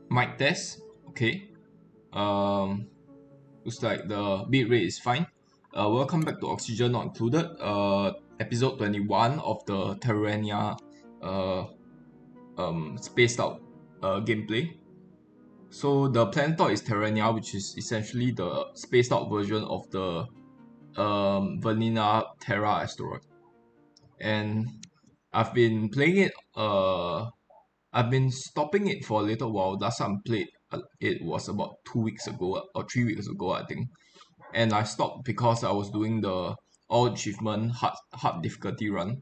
Mic test. Okay. Um, Looks like the bit rate is fine. Welcome back to Oxygen Not Included. Episode 21 of the Terrenia uh, spaced out gameplay. So the planet is Terrenia, which is essentially the spaced out version of the Vanilla Terra asteroid. And I've been playing it. I've been stopping it for a little while. Last time I played it was about 2 weeks ago or 3 weeks ago, I think. And I stopped because I was doing the all achievement hard difficulty run.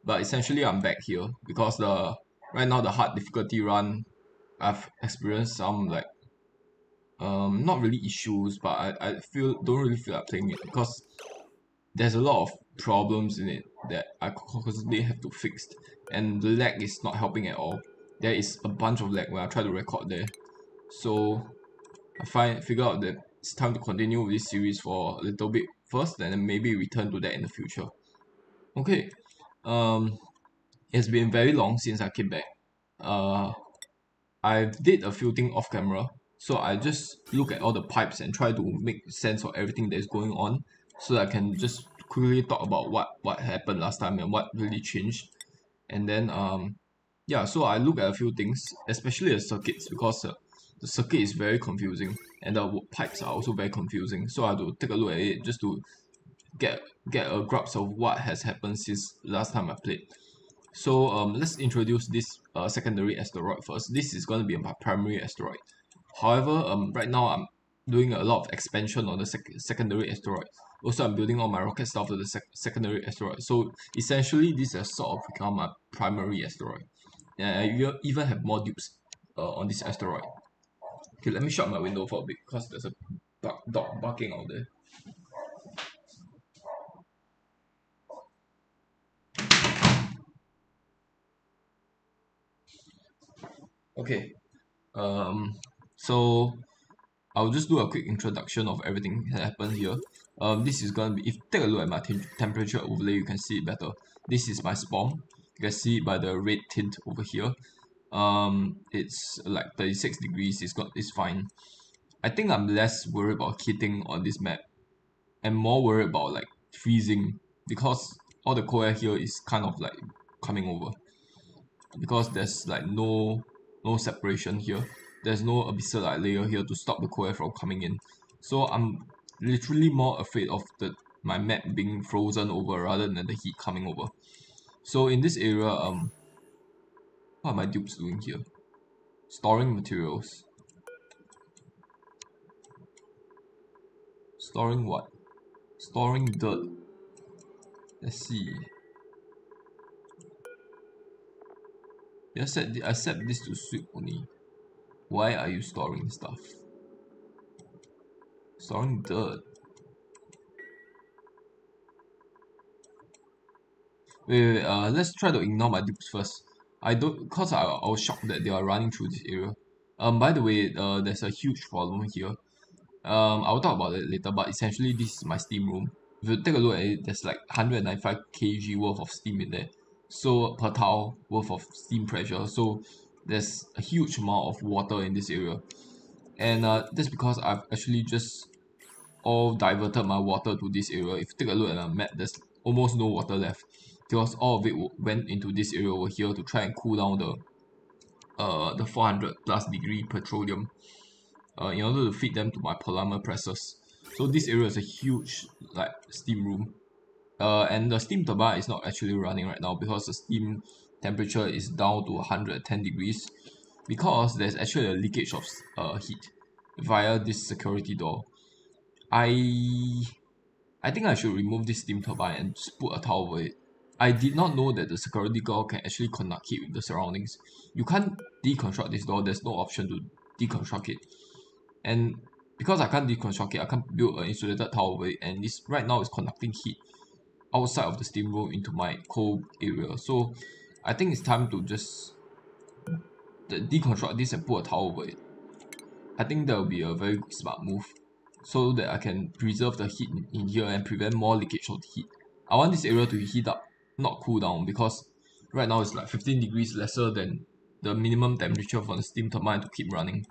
But essentially, I'm back here because the right now the hard difficulty run, I've experienced some like not really issues, but I don't really feel like playing it because there's a lot of problems in it that I constantly have to fix, and the lag is not helping at all. There is a bunch of lag when I try to record there, so figure out that it's time to continue with this series for a little bit first, and then maybe return to that in the future. Okay, um, it's been very long since I came back. Uh, I did a few things off camera, so I just look at all the pipes and try to make sense of everything that is going on, so that I can just quickly talk about what happened last time and what really changed. And then yeah, so I look at a few things, especially the circuits, because the circuit is very confusing and the pipes are also very confusing. So I have to take a look at it just to get get a grasp of what has happened since last time I played. So let's introduce this secondary asteroid first. This is going to be my primary asteroid. However, right now I'm doing a lot of expansion on the secondary asteroid. Also, I'm building all my rocket stuff to the secondary asteroid. So essentially, this has sort of become my primary asteroid. And I even have more dupes on this asteroid. Okay, let me shut my window for a bit because there's a dog barking out there. Okay, so I'll just do a quick introduction of everything that happened here. This is gonna be, if you take a look at my temperature overlay, you can see it better. This is my spawn. You can see it by the red tint over here. It's like 36 degrees. It's fine. I think I'm less worried about hitting on this map and more worried about like freezing because all the cold air here is kind of like coming over because there's like no separation here. There's no abyssal like layer here to stop the cold air from coming in. So I'm literally more afraid of the my map being frozen over rather than the heat coming over. So in this area, what are my dupes doing here? Storing materials. Storing what? Storing dirt. Let's see. I set this to sweep only. Why are you storing stuff? Storing dirt. Wait, let's try to ignore my dupes first. I don't, cause I was shocked that they are running through this area. By the way, there's a huge problem here. I'll talk about it later, but essentially this is my steam room. If you take a look at it, there's like 195 kg worth of steam in there. So per tile worth of steam pressure. So there's a huge amount of water in this area. And that's because I've actually just all diverted my water to this area. If you take a look at the map, there's almost no water left because all of it went into this area over here to try and cool down the 400 plus degree petroleum in order to feed them to my polymer presses. So this area is a huge like steam room. And the steam turbine is not actually running right now because the steam temperature is down to 110 degrees because there's actually a leakage of heat via this security door. I I think I should remove this steam turbine and just put a towel over it. I did not know that the security door can actually conduct heat with the surroundings. You can't deconstruct this door, there's no option to deconstruct it. And because I can't deconstruct it, I can't build an insulated towel over it, and this right now is conducting heat outside of the steam room into my cold area. So I think it's time to just deconstruct this and put a towel over it. I think that will be a very smart move so that I can preserve the heat in here and prevent more leakage of the heat. I want this area to heat up, not cool down, because right now it's like 15 degrees lesser than the minimum temperature for the steam turbine to keep running.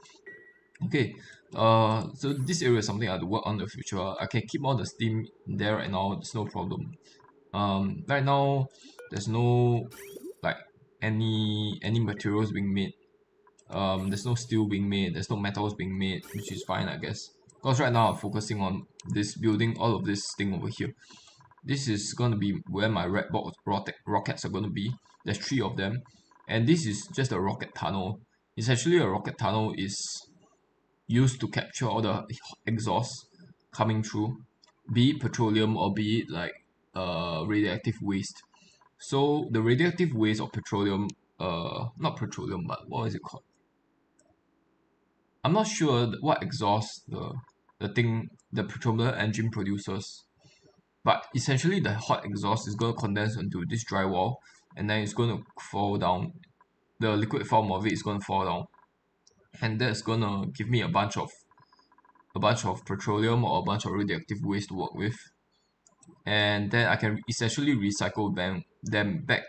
Okay, so this area is something I have to work on in the future. I can keep all the steam there right now, there's no problem. Right now there's no like any materials being made. There's no steel being made, there's no metals being made, which is fine I guess. Because right now I'm focusing on this building, all of this thing over here. This is gonna be where my red box rockets are gonna be. There's 3 of them, and this is just a rocket tunnel. It's actually a rocket tunnel is used to capture all the exhaust coming through, be it petroleum or be it like radioactive waste. So the radioactive waste of petroleum, not petroleum, but what is it called? I'm not sure what exhaust the petroleum engine produces, but essentially the hot exhaust is going to condense into this drywall, and then it's going to fall down. The liquid form of it is going to fall down, and that's going to give me a bunch of petroleum or a bunch of radioactive waste to work with, and then I can essentially recycle them back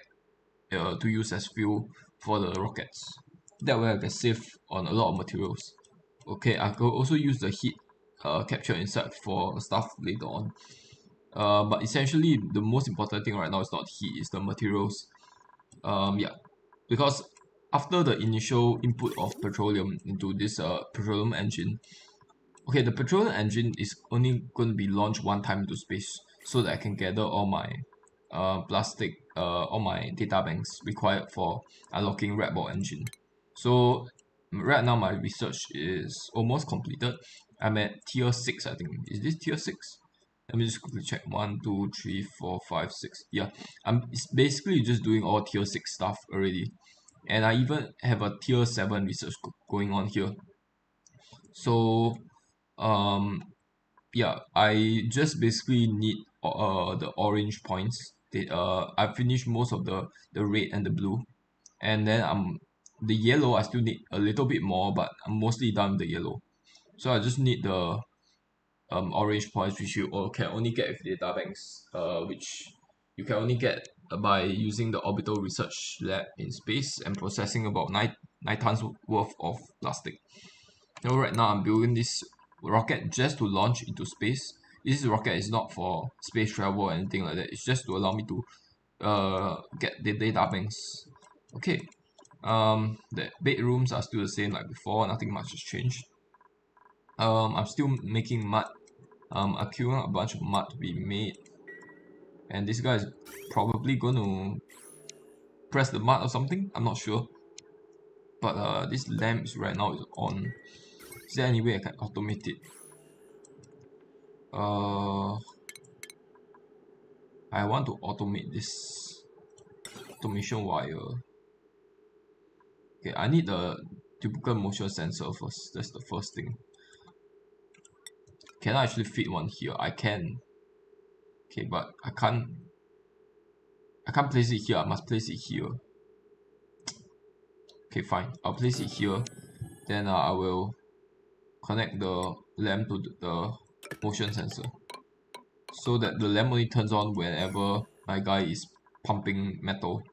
to use as fuel for the rockets. That way I can save on a lot of materials. Okay, I could also use the heat capture inside for stuff later on. But essentially the most important thing right now is not heat, it's the materials. Yeah, because after the initial input of petroleum into this petroleum engine, okay, the petroleum engine is only going to be launched one time into space, so that I can gather all my all my data banks required for unlocking red ball engine. So right now my research is almost completed. I'm at tier 6, I think. Is this tier 6? Let me just quickly check. 1, 2, 3, 4, 5, 6. Yeah, it's basically just doing all tier 6 stuff already. And I even have a tier 7 research going on here. So um yeah, I just basically need the orange points. I finished most of the red and the blue, and then the yellow I still need a little bit more, but I'm mostly done with the yellow. So I just need the orange points, which you all can only get with data banks, which you can only get by using the orbital research lab in space and processing about nine tons worth of plastic. So right now I'm building this rocket just to launch into space. This rocket is not for space travel or anything like that. It's just to allow me to get the data banks. Okay. The bedrooms are still the same like before. Nothing much has changed. I'm still making mud. I'm queuing a bunch of mud to be made, and this guy is probably going to press the mud or something. I'm not sure. But this lamp is right now is on. Is there any way I can automate it? I want to automate this automation wire. Okay, I need the typical motion sensor first. That's the first thing. Can I actually fit one here? I can. Okay, but I can't place it here. I must place it here. Okay, fine. I'll place it here. Then I will connect the lamp to the motion sensor, so that the lamp only turns on whenever my guy is pumping metal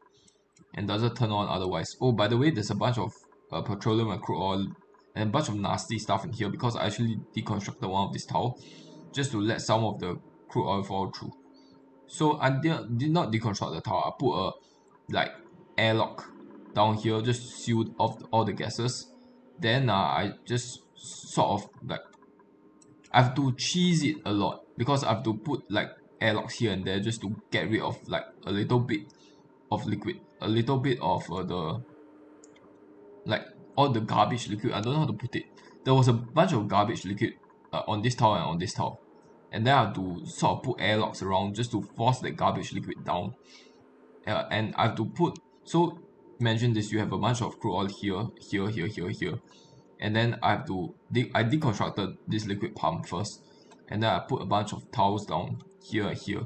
and doesn't turn on otherwise. Oh, by the way, there's a bunch of petroleum and crude oil and a bunch of nasty stuff in here because I actually deconstructed one of this towel just to let some of the crude oil fall through. So I did not deconstruct the towel. I put a like airlock down here, just sealed off all the gases. Then I just sort of like I have to cheese it a lot because I have to put like airlocks here and there just to get rid of like a little bit of liquid, a little bit of the like all the garbage liquid. I don't know how to put it. There was a bunch of garbage liquid on this towel and on this towel, and then I have to sort of put airlocks around just to force the garbage liquid down. And I have to put, so imagine this: you have a bunch of crude oil here, here, here, here, here, and then I have to I deconstructed this liquid pump first, and then I put a bunch of towels down here, here,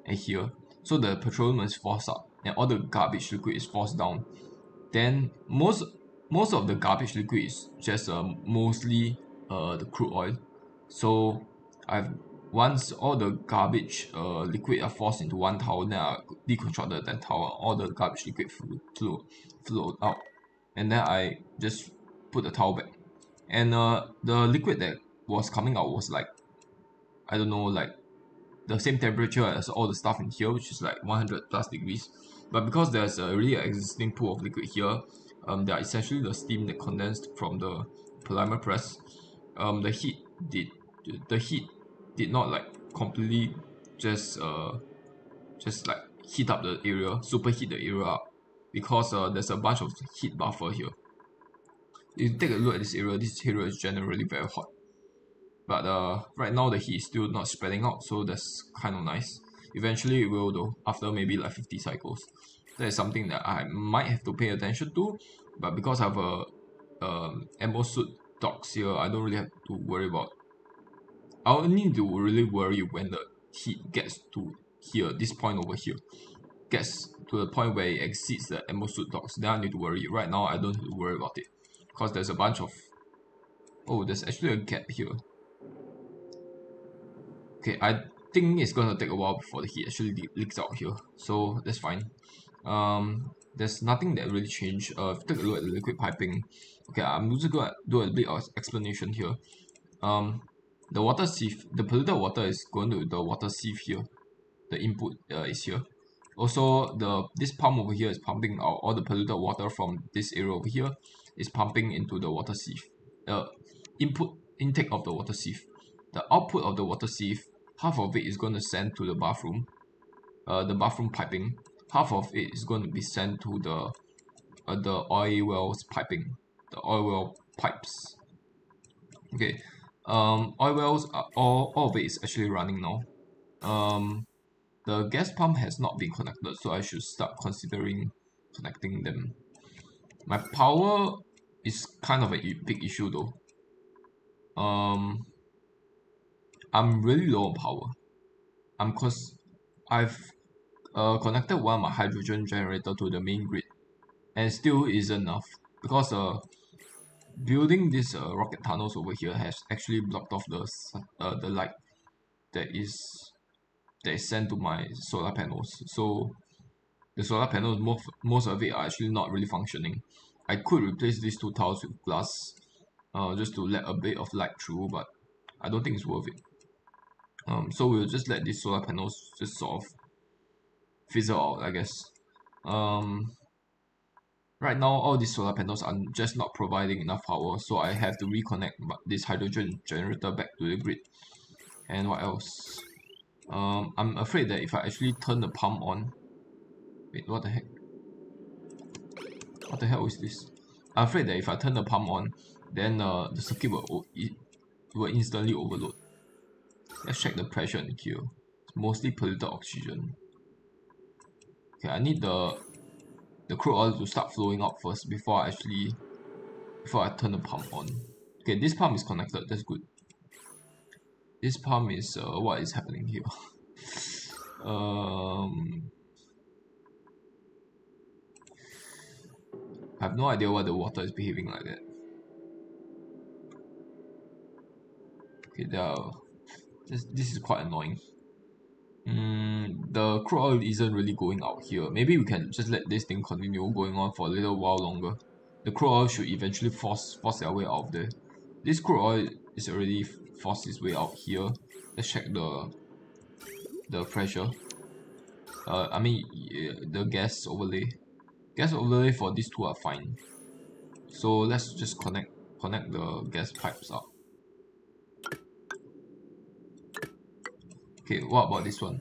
and here, so the petroleum is forced up and all the garbage liquid is forced down. Then most of the garbage liquid is just mostly the crude oil. So I've once all the garbage liquid are forced into one towel, then I deconstructed that towel. All the garbage liquid flowed out, and then I just put the towel back. And the liquid that was coming out was like, I don't know, like the same temperature as all the stuff in here, which is like 100 plus degrees. But because there's a really existing pool of liquid here, they are essentially the steam that condensed from the polymer press. The heat did the heat did not like completely just like heat up the area, superheat the area up, because there's a bunch of heat buffer here. If you take a look at this area is generally very hot. But right now the heat is still not spreading out, so that's kind of nice. Eventually it will though, after maybe like 50 cycles. That is something that I might have to pay attention to, but because I have a ammo suit docks here, I don't really have to worry about. I only need to really worry when the heat gets to here, this point over here, gets to the point where it exceeds the ammo suit docks. Then I need to worry. Right now I don't have to worry about it, because there's a bunch of, oh, there's actually a gap here. Okay, I think it's gonna take a while before the heat actually leaks out here, so that's fine. There's nothing that really changed. Take a look at the liquid piping. Okay, I'm just gonna do a bit of explanation here. The water sieve, the polluted water is going to the water sieve here. The input is here. Also, this pump over here is pumping out all the polluted water from this area over here. Is pumping into the water sieve. The intake of the water sieve. The output of the water sieve, half of it is going to send to the bathroom piping. Half of it is going to be sent to the oil wells piping, the oil well pipes. Okay, oil wells are all of it is actually running now. The gas pump has not been connected, so I should start considering connecting them. My power is kind of a big issue though. I'm really low on power. Cause I've connected one of my hydrogen generator to the main grid, and still isn't enough, because building these rocket tunnels over here has actually blocked off the light that is sent to my solar panels. So the solar panels, most of it are actually not really functioning. I could replace these two tiles with glass, just to let a bit of light through, but I don't think it's worth it. So we'll just let these solar panels just sort of fizzle out, I guess. Right now, all these solar panels are just not providing enough power, so I have to reconnect this hydrogen generator back to the grid. And what else? I'm afraid that if I actually turn the pump on, wait, what the heck? What the hell is this? I'm afraid that if I turn the pump on, then the circuit will instantly overload. Let's check the pressure in here. It's mostly polluted oxygen. Okay, I need the crude oil to start flowing out first before I turn the pump on. Okay, this pump is connected. That's good. This pump is what is happening here. I have no idea why the water is behaving like that. Okay, this is quite annoying. The crude oil isn't really going out here. Maybe we can just let this thing continue going on for a little while longer. The crude oil should eventually force their way out of there. This crude oil is already forced its way out here. Let's check the pressure. I mean the gas overlay. Gas overlay for these two are fine. So let's just connect the gas pipes up. Okay, what about this one?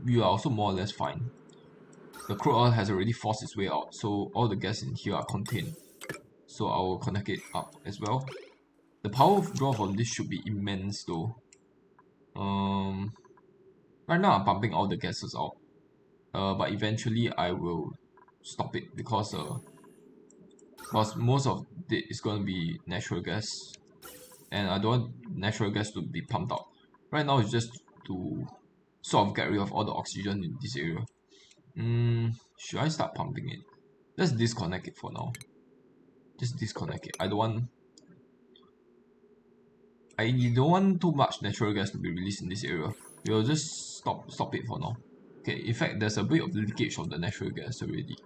We are also more or less fine. The crude oil has already forced its way out, so all the gas in here are contained. So I will connect it up as well. The power draw from this should be immense though. Right now I'm pumping all the gases out. But eventually I will stop it, because most of it is going to be natural gas, and I don't want natural gas to be pumped out. Right now it's just to sort of get rid of all the oxygen in this area. Should I start pumping it? Let's disconnect it for now. Just disconnect it. I don't want too much natural gas to be released in this area. We'll just stop it for now. Okay, in fact there's a bit of leakage of the natural gas already.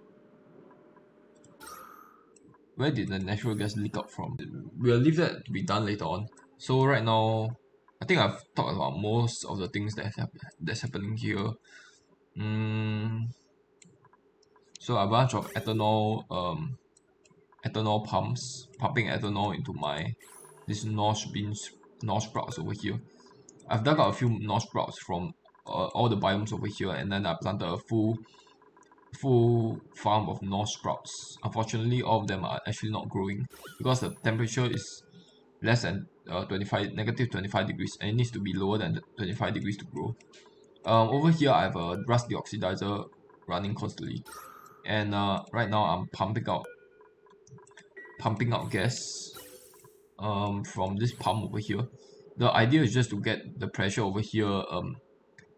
where did the natural gas leak out from? We'll leave that to be done later on. So right now, I think I've talked about most of the things that's happening here. So a bunch of ethanol pumps pumping ethanol into this North sprouts over here. I've dug out a few North sprouts from all the biomes over here, and then I planted a full farm of North sprouts. Unfortunately, all of them are actually not growing because the temperature is less than -25 degrees, and it needs to be lower than the 25 degrees to grow. Over here I have a rust deoxidizer running constantly, and right now I'm pumping out gas from this pump over here. The idea is just to get the pressure over here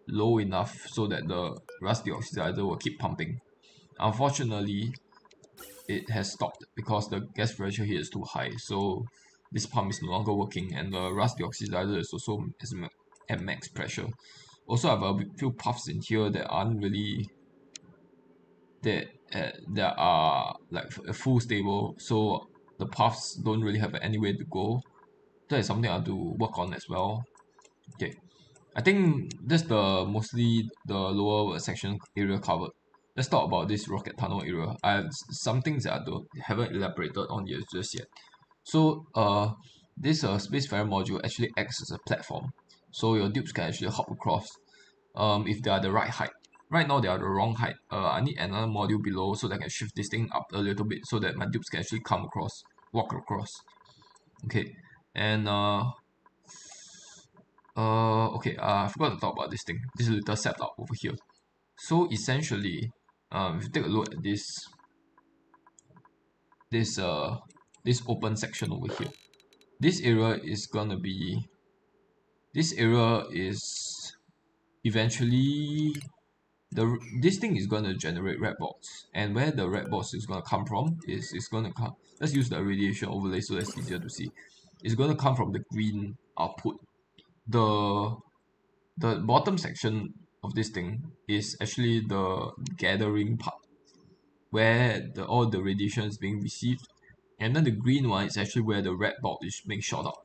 low enough so that the rust deoxidizer will keep pumping. Unfortunately, it has stopped because the gas pressure here is too high, so this pump is no longer working, and the rust deoxidizer is also at max pressure. Also, I have a few puffs in here that aren't really that are like full stable, so the puffs don't really have anywhere to go. That is something I have to work on as well. Okay, I think that's mostly the lower section area covered. Let's talk about this rocket tunnel area. I have some things that haven't elaborated on yet just yet. So this Spacefarer module actually acts as a platform, so your dupes can actually hop across if they are the right height. Right now they are the wrong height. I need another module below so that I can shift this thing up a little bit so that my dupes can actually walk across. Okay, and okay, I forgot to talk about this thing. This little setup over here. So essentially, if you take a look at this this open section over here, this area is gonna be this area is eventually this thing is gonna generate red balls, and where the red balls is gonna come from is it's gonna come. Let's use the radiation overlay so that's easier to see. It's gonna come from the green output. The bottom section of this thing is actually the gathering part where all the radiation is being received, and then the green one is actually where the red bulb is being shot out.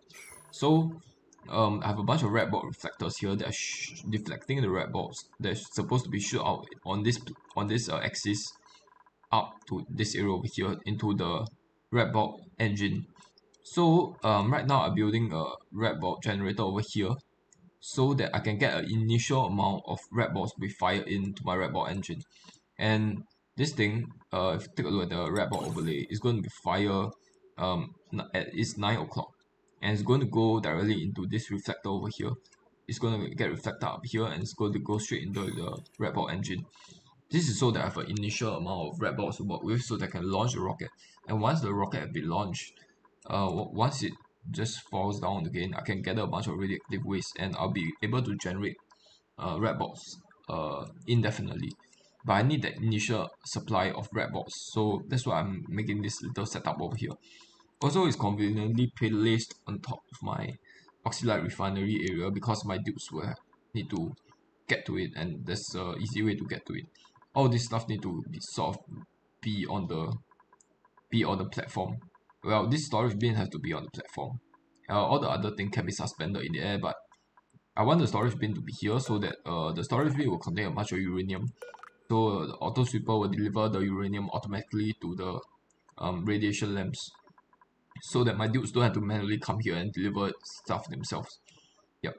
So I have a bunch of red bulb reflectors here that are deflecting the red bulbs that's supposed to be shot out on this axis up to this area over here into the red bulb engine. So right now I'm building a red bulb generator over here so that I can get an initial amount of red balls to be fired into my red ball engine. And this thing, if you take a look at the red ball overlay, it's going to be fired at it's 9 o'clock, and it's going to go directly into this reflector over here. It's going to get reflected up here, and it's going to go straight into the red ball engine. This is so that I have an initial amount of red balls to work with so that I can launch the rocket. And once the rocket has been launched, once it just falls down again, I can gather a bunch of radioactive waste and I'll be able to generate red balls indefinitely. But I need that initial supply of red balls, so that's why I'm making this little setup over here. Also, it's conveniently placed on top of my oxylite refinery area because my dupes will need to get to it, and there's an easy way to get to it. All this stuff need to be on the platform. Well, this storage bin has to be on the platform. All the other things can be suspended in the air, but I want the storage bin to be here so that the storage bin will contain a bunch of uranium. So the auto sweeper will deliver the uranium automatically to the radiation lamps, so that my dudes don't have to manually come here and deliver stuff themselves. Yep.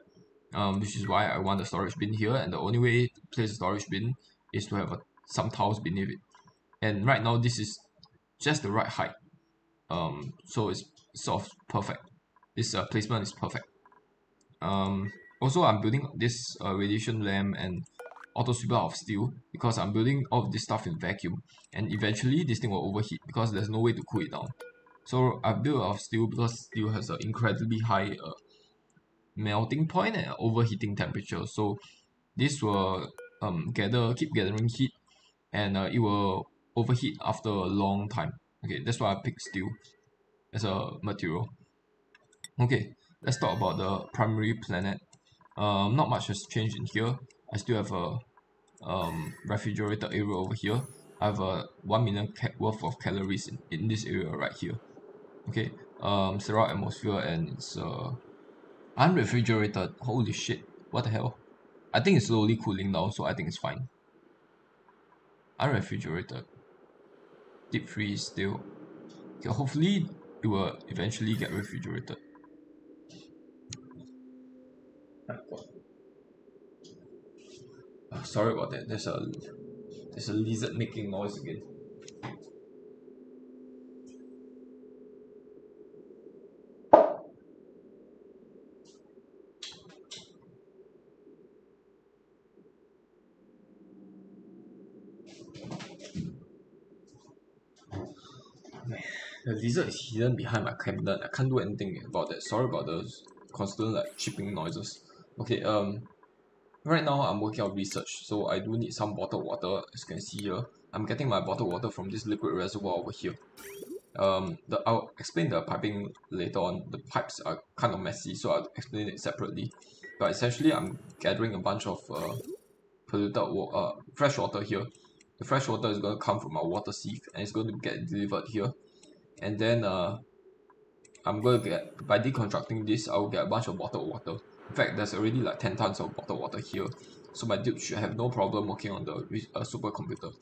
Which is why I want the storage bin here, and the only way to place the storage bin is to have some tiles beneath it. And right now this is just the right height. So it's sort of perfect. This placement is perfect. Also, I'm building this radiation lamp and auto sweeper of steel because I'm building all of this stuff in vacuum, and eventually this thing will overheat because there's no way to cool it down. So I built out of steel because steel has an incredibly high melting point and overheating temperature. So this will keep gathering heat, and it will overheat after a long time. Okay, that's why I picked steel as a material. Okay, let's talk about the primary planet. Not much has changed in here. I still have a refrigerator area over here. I have a 1 million worth of calories in this area right here. Okay, sterile atmosphere, and it's unrefrigerated. Holy shit, what the hell? I think it's slowly cooling down, so I think it's fine. Unrefrigerated, deep freeze still. Okay, hopefully it will eventually get refrigerated. Sorry about that. There's a lizard making noise again. The lizard is hidden behind my cabinet. I can't do anything about that. Sorry about those constant like chipping noises. Okay, right now I'm working on research, so I do need some bottled water. As you can see here, I'm getting my bottled water from this liquid reservoir over here. I'll explain the piping later on. The pipes are kind of messy, so I'll explain it separately. But essentially, I'm gathering a bunch of fresh water here. The fresh water is going to come from our water sieve, and it's going to get delivered here. And then I'm going to get, by deconstructing this, I'll get a bunch of bottled water. In fact, there's already like 10 tons of bottled water here, so my dude should have no problem working on the supercomputer.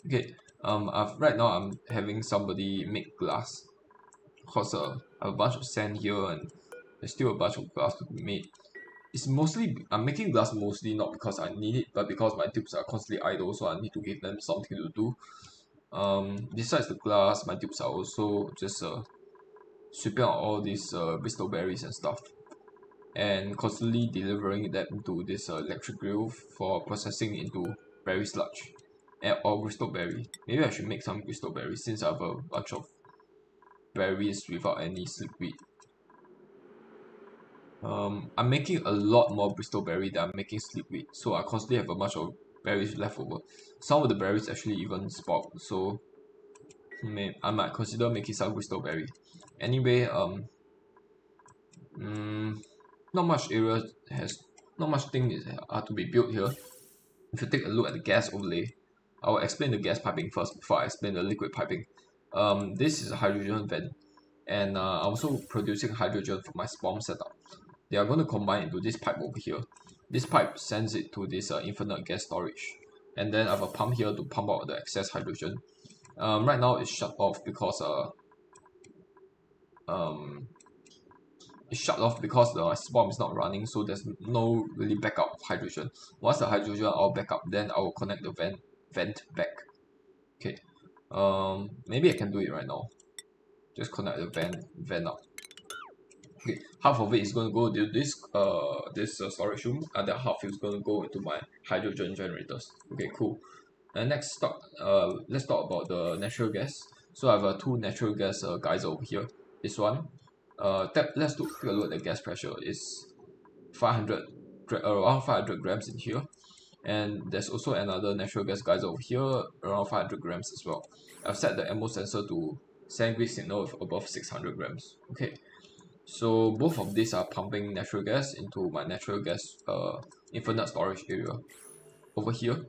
Okay, right now I'm having somebody make glass, cause I have a bunch of sand here, and there's still a bunch of glass to be made. I'm making glass mostly not because I need it, but because my dupes are constantly idle, so I need to give them something to do. Besides the glass, my dupes are also just sweeping out all these bristol berries and stuff, and constantly delivering them to this electric grill for processing into berry sludge or bristol berry. Maybe I should make some bristol berry since I have a bunch of berries without any seaweed. I'm making a lot more bristol berry than I'm making sleepweed, so I constantly have a bunch of berries left over. Some of the berries actually even sprout, so I might consider making some bristol berry. Anyway, not much area has, not much things are to be built here. If you take a look at the gas overlay, I'll explain the gas piping first before I explain the liquid piping. This is a hydrogen vent, and I'm also producing hydrogen for my spawn setup. They are going to combine into this pipe over here. This pipe sends it to this infinite gas storage, and then I have a pump here to pump out the excess hydrogen. Right now it's shut off because um, the spawn is not running, so there's no really backup of hydrogen. Once the hydrogen all back up, then I will connect the vent back. Okay. Maybe I can do it right now. Just connect the vent up. Okay, half of it is going to go to this storage room, and the half is going to go into my hydrogen generators. Okay, cool. And let's talk about the natural gas. So I have two natural gas guys over here. This one, let's take a look at the gas pressure. It's 500 around 500 grams in here, and there's also another natural gas geyser over here around 500 grams as well. I've set the ammo sensor to send grid signal of above 600 grams. Okay, so both of these are pumping natural gas into my natural gas infinite storage area over here.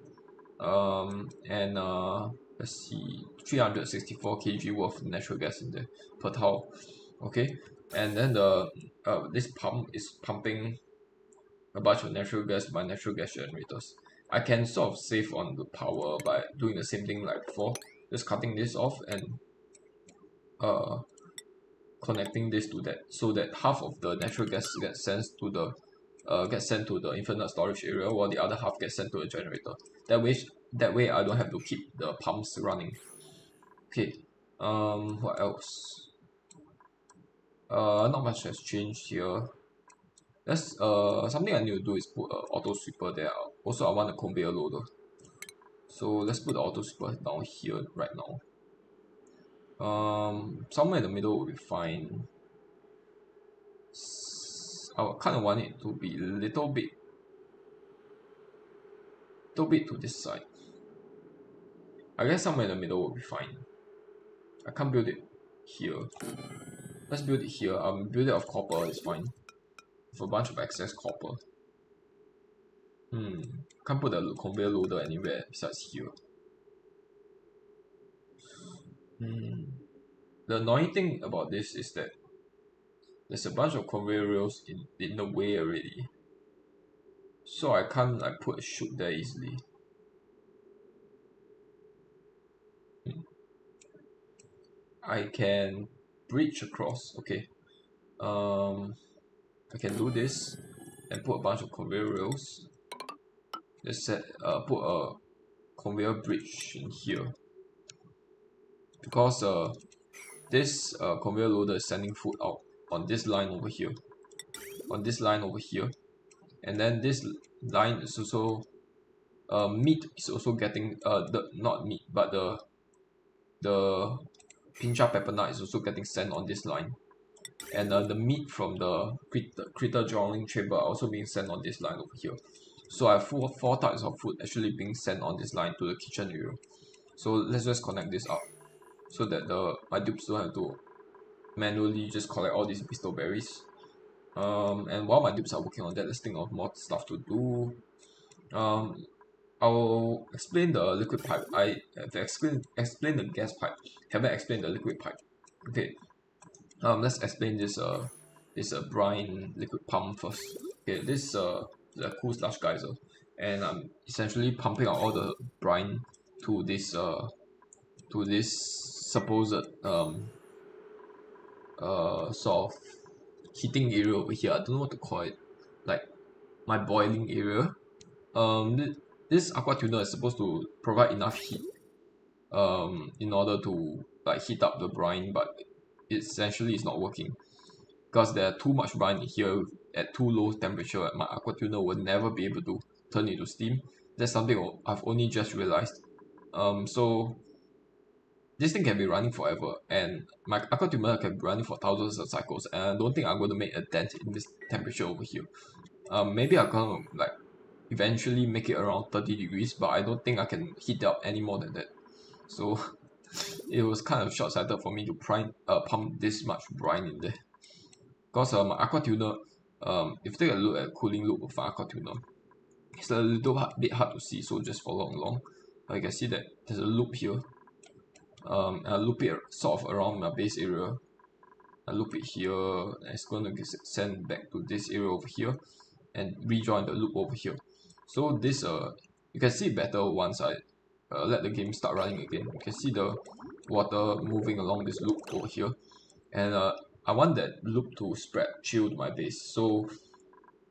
And let's see, 364 kg worth of natural gas in there per towel. Okay, and then this pump is pumping a bunch of natural gas by natural gas generators. I can sort of save on the power by doing the same thing like before, just cutting this off and uh, connecting this to that, so that half of the natural gas gets sent to the infinite storage area, while the other half gets sent to a generator. That way I don't have to keep the pumps running. Okay, what else? Not much has changed here. That's something I need to do is put a auto sweeper there. Also, I want a conveyor loader. So let's put the auto sweeper down here right now. Somewhere in the middle will be fine. I kind of want it to be a little bit to this side. I guess somewhere in the middle will be fine. I can't build it here. Let's build it here. Build it of copper is fine. With a bunch of excess copper. Can't put the conveyor loader anywhere besides here. The annoying thing about this is that there's a bunch of conveyor rails in the way already, so I can't like put a chute there easily. I can bridge across. Okay, I can do this and put a bunch of conveyor rails. Just put a conveyor bridge in here, because this conveyor loader is sending food out on this line over here, and then this line is also meat is also getting the not meat but the pincha pepper nut is also getting sent on this line, and the meat from the critter drawing chamber are also being sent on this line over here. So I have four types of food actually being sent on this line to the kitchen area. So let's just connect this up so that my dupes don't have to manually just collect all these besto berries. And while my dupes are working on that, let's think of more stuff to do. I'll explain the liquid pipe. I have explained the gas pipe. Haven't explained the liquid pipe. Okay. Let's explain this brine liquid pump first. Okay, this the cool slush geyser, and I'm essentially pumping out all the brine to this supposed sort of heating area over here. I don't know what to call it, like my boiling area. This aqua tuner is supposed to provide enough heat in order to like heat up the brine, but it essentially is not working because there are too much brine in here at too low temperature. My aqua tuner will never be able to turn into steam. That's something I've only just realized. So this thing can be running forever, and my aqua tuner can be running for thousands of cycles, and I don't think I'm going to make a dent in this temperature over here. Maybe I'm gonna like eventually make it around 30 degrees, but I don't think I can heat it up any more than that. So it was kind of short-sighted for me to pump this much brine in there. Because my aqua tuner, if you take a look at cooling loop of aqua tuner, it's a little bit hard to see, so just follow along. You can see that there's a loop here. And I loop it sort of around my base area. I loop it here, and it's going to get sent back to this area over here, and rejoin the loop over here. So this you can see it better once I let the game start running again. You can see the water moving along this loop over here, and I want that loop to spread chill to my base. So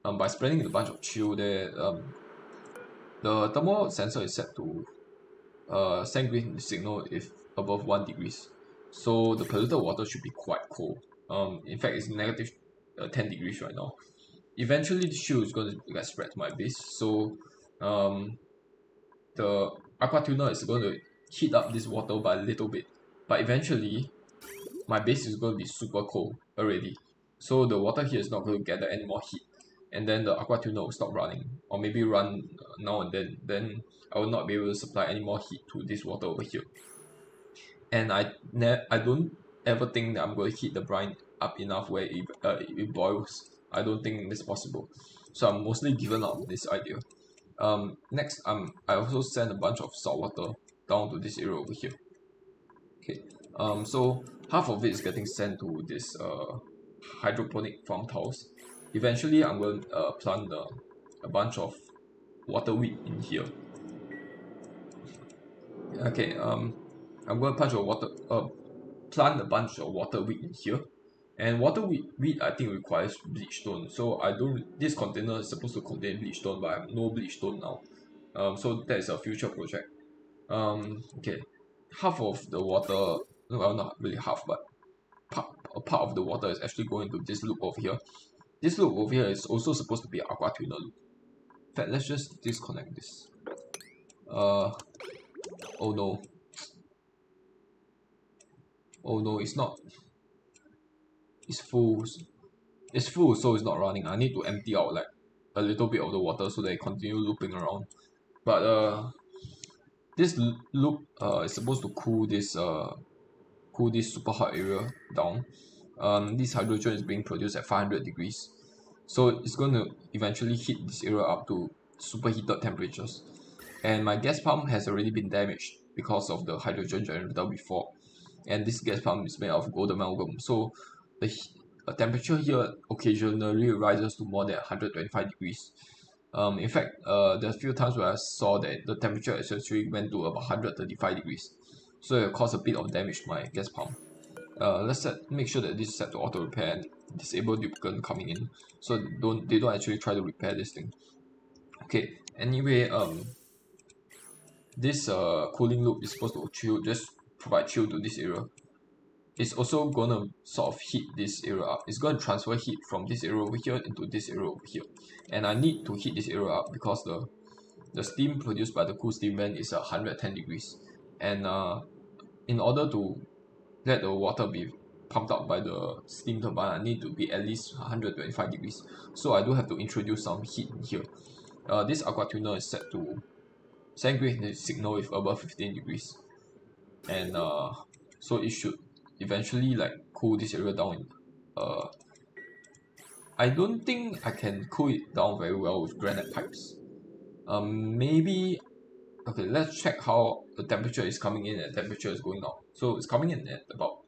by spreading a bunch of chill there, the thermal sensor is set to send green signal if above 1 degrees. So the polluted water should be quite cold. In fact, it's negative 10 degrees right now. Eventually, the chill is going to get spread to my base. So the aqua tuner is going to heat up this water by a little bit, but eventually my base is going to be super cold already, so the water here is not going to gather any more heat, and then the aqua tuner will stop running, or maybe run now and then I will not be able to supply any more heat to this water over here. And I don't ever think that I'm going to heat the brine up enough where it boils. I don't think it's possible, so I'm mostly given up on this idea. Next, I also send a bunch of salt water down to this area over here. Okay, so half of it is getting sent to this hydroponic farm tiles. Eventually, I'm going to plant a bunch of water wheat in here. Okay, I'm going to plant a bunch of water wheat in here. And water wheat I think requires bleach stone. So this container is supposed to contain bleach stone, but I have no bleach stone now. So that is a future project. Okay, half of the water, well, not really half, but a part of the water is actually going to this loop over here. This loop over here is also supposed to be an aqua tuner loop. In fact, let's just disconnect this. Oh no. Oh no, it's not. It's full. It's full, so it's not running. I need to empty out like a little bit of the water so that it continue looping around. But this loop is supposed to cool this super hot area down. This hydrogen is being produced at 500 degrees, so it's going to eventually heat this area up to superheated temperatures. And my gas pump has already been damaged because of the hydrogen generator before, and this gas pump is made of gold amalgam. So the temperature here occasionally rises to more than 125 degrees. In fact, there's a few times where I saw that the temperature actually went to about 135 degrees. So it caused a bit of damage to my gas pump. Let's make sure that this is set to auto repair and disable duplicate coming in, so they don't actually try to repair this thing. Okay. Anyway, this cooling loop is supposed to just provide chill to this area. It's also gonna sort of heat this area up. It's gonna transfer heat from this area over here into this area over here, and I need to heat this area up because the steam produced by the cool steam vent is 110 degrees, and in order to let the water be pumped out by the steam turbine, I need to be at least 125 degrees. So I do have to introduce some heat in here. This aqua tuner is set to send green signal with above 15 degrees, and so it should eventually like cool this area down. I don't think I can cool it down very well with granite pipes. Maybe. Okay, let's check how the temperature is coming in and temperature is going out. So it's coming in at about,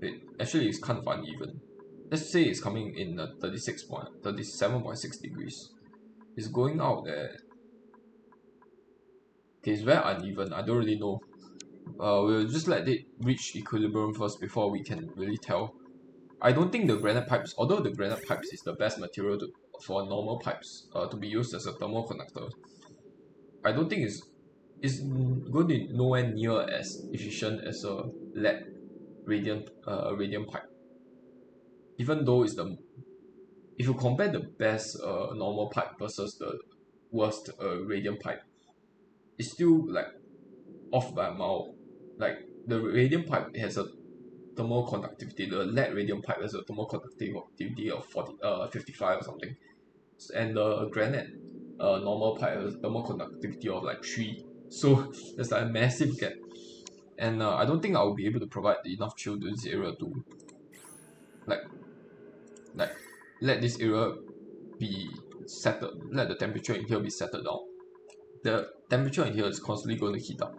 wait, actually it's kind of uneven. Let's say it's coming in at 37.6 degrees. It's going out at, okay, it's very uneven. I don't really know. We'll just let it reach equilibrium first before we can really tell. I don't think the granite pipes, although the granite pipes is the best material for normal pipes to be used as a thermal conductor, I don't think it's going to be nowhere near as efficient as a lead radium pipe. Even though it's the, if you compare the best normal pipe versus the worst radium pipe, it's still like off by a mile. Like the radium pipe has a thermal conductivity, the lead radium pipe has a thermal conductivity of 55 or something, and the granite normal pipe has a thermal conductivity of like 3. So there's like a massive gap, and I don't think I'll be able to provide enough chill to this area to like let this area be settled, let the temperature in here be settled down. The temperature in here is constantly going to heat up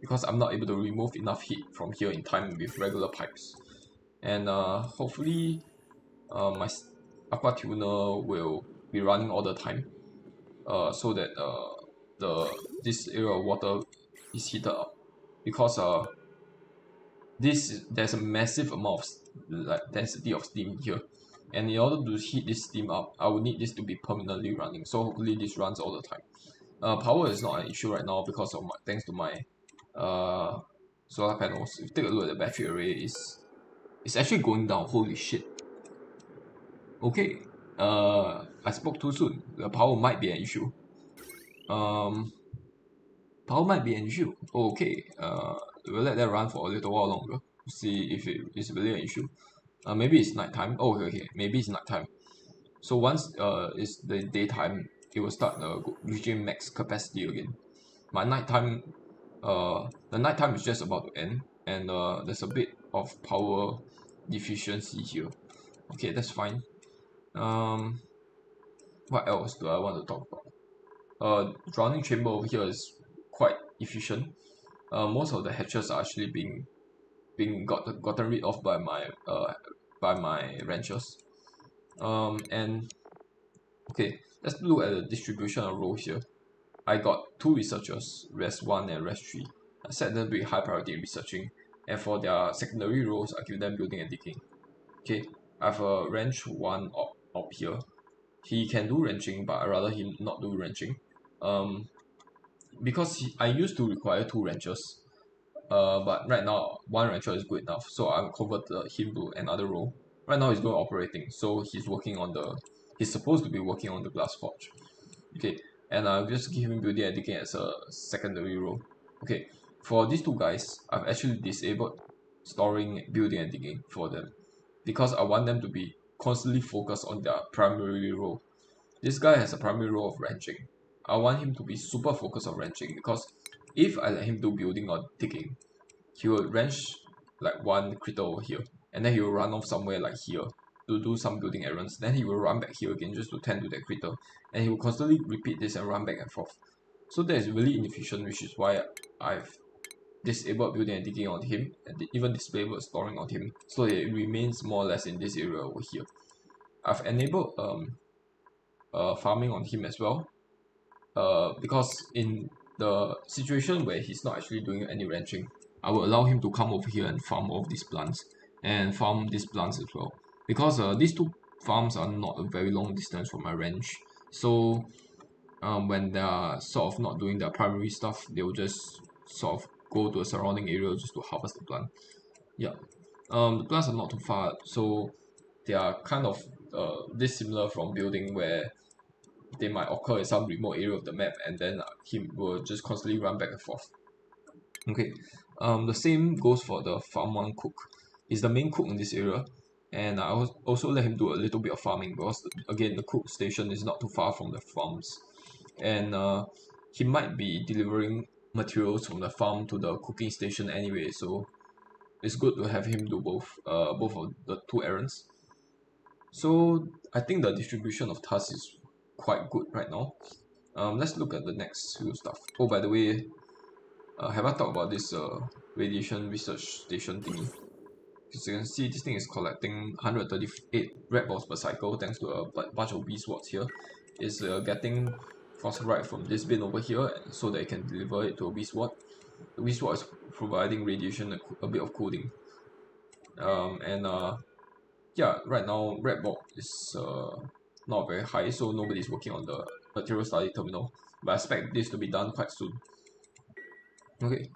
because I'm not able to remove enough heat from here in time with regular pipes. And hopefully my aqua tuner will be running all the time, so that this area of water is heated up, because there's a massive amount of like density of steam here, and in order to heat this steam up, I will need this to be permanently running. So hopefully this runs all the time. Power is not an issue right now because of thanks to my solar panels. If you take a look at the battery array, it's actually going down. Holy shit. Okay, I spoke too soon. The power might be an issue. Power might be an issue. Okay, we'll let that run for a little while longer to see if it is really an issue. Maybe it's nighttime. Oh, okay, maybe it's nighttime. So once it's the daytime, it will start reaching max capacity again. My nighttime, the nighttime is just about to end, and there's a bit of power deficiency here. Okay, that's fine. What else do I want to talk about? Drowning chamber over here is quite efficient. Most of the hatches are actually being gotten rid of by my ranchers. And okay, let's look at the distribution of roles here. I got 2 researchers, Res 1 and Res 3. I set them to be high priority researching, and for their secondary roles, I give them building and digging. Okay, I have a ranch 1 up here. He can do ranching, but I'd rather him not do ranching. Because I used to require 2 ranchers, but right now 1 rancher is good enough, so I converted him to another role. Right now he's going operating, so he's supposed to be working on the glass forge. Okay, and I'll just give him building and digging as a secondary role. Okay, for these 2 guys, I've actually disabled storing, building and digging for them, because I want them to be constantly focused on their primary role. This guy has a primary role of ranching. I want him to be super focused on ranching, because if I let him do building or digging, he will ranch like 1 critter over here, and then he will run off somewhere like here to do some building errands. Then he will run back here again just to tend to that critter, and he will constantly repeat this and run back and forth. So that is really inefficient, which is why I've disabled building and digging on him, and even disabled storing on him, so it remains more or less in this area over here. I've enabled farming on him as well, because in the situation where he's not actually doing any ranching, I will allow him to come over here and farm all of these plants and farm these plants as well, because these two farms are not a very long distance from my ranch. So when they're sort of not doing their primary stuff, they'll just sort of go to a surrounding area just to harvest the plant. Yeah, the plants are not too far, so they are kind of dissimilar from building, where they might occur in some remote area of the map, and then he will just constantly run back and forth. Okay, the same goes for the farm one cook. He's the main cook in this area, and I also let him do a little bit of farming, because again, the cook station is not too far from the farms, and he might be delivering materials from the farm to the cooking station anyway, so it's good to have him do both of the two errands. So I think the distribution of tasks is quite good right now. Let's look at the next few stuff. Oh, by the way, have I talked about this radiation research station thingy? As you can see, this thing is collecting 138 red balls per cycle thanks to a bunch of beeswax here. It's getting phosphorite from this bin over here so that it can deliver it to a beeswax. The beeswax is providing radiation a bit of cooling. And yeah, right now red bulk is not very high, so nobody's working on the material study terminal, but I expect this to be done quite soon. Okay,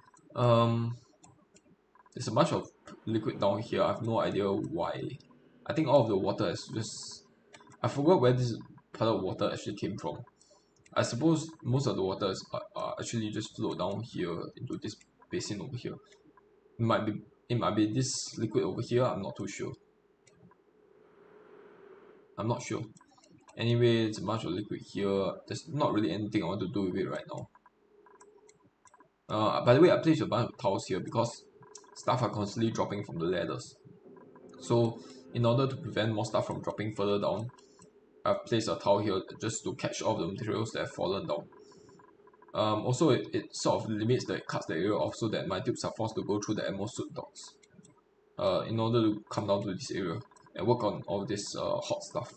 there's a bunch of liquid down here. I have no idea why. I think all of the water is just, I forgot where this part of water actually came from. I suppose most of the water are actually just flowed down here into this basin over here. It might be this liquid over here. I'm not too sure. I'm not sure. Anyway, it's a bunch of liquid here. There's not really anything I want to do with it right now. By the way, I placed a bunch of tiles here because stuff are constantly dropping from the ladders. So in order to prevent more stuff from dropping further down, I've placed a tile here just to catch all the materials that have fallen down. Also, it sort of limits the cuts the area off so that my tubes are forced to go through the atmosphere docks in order to come down to this area and work on all this hot stuff.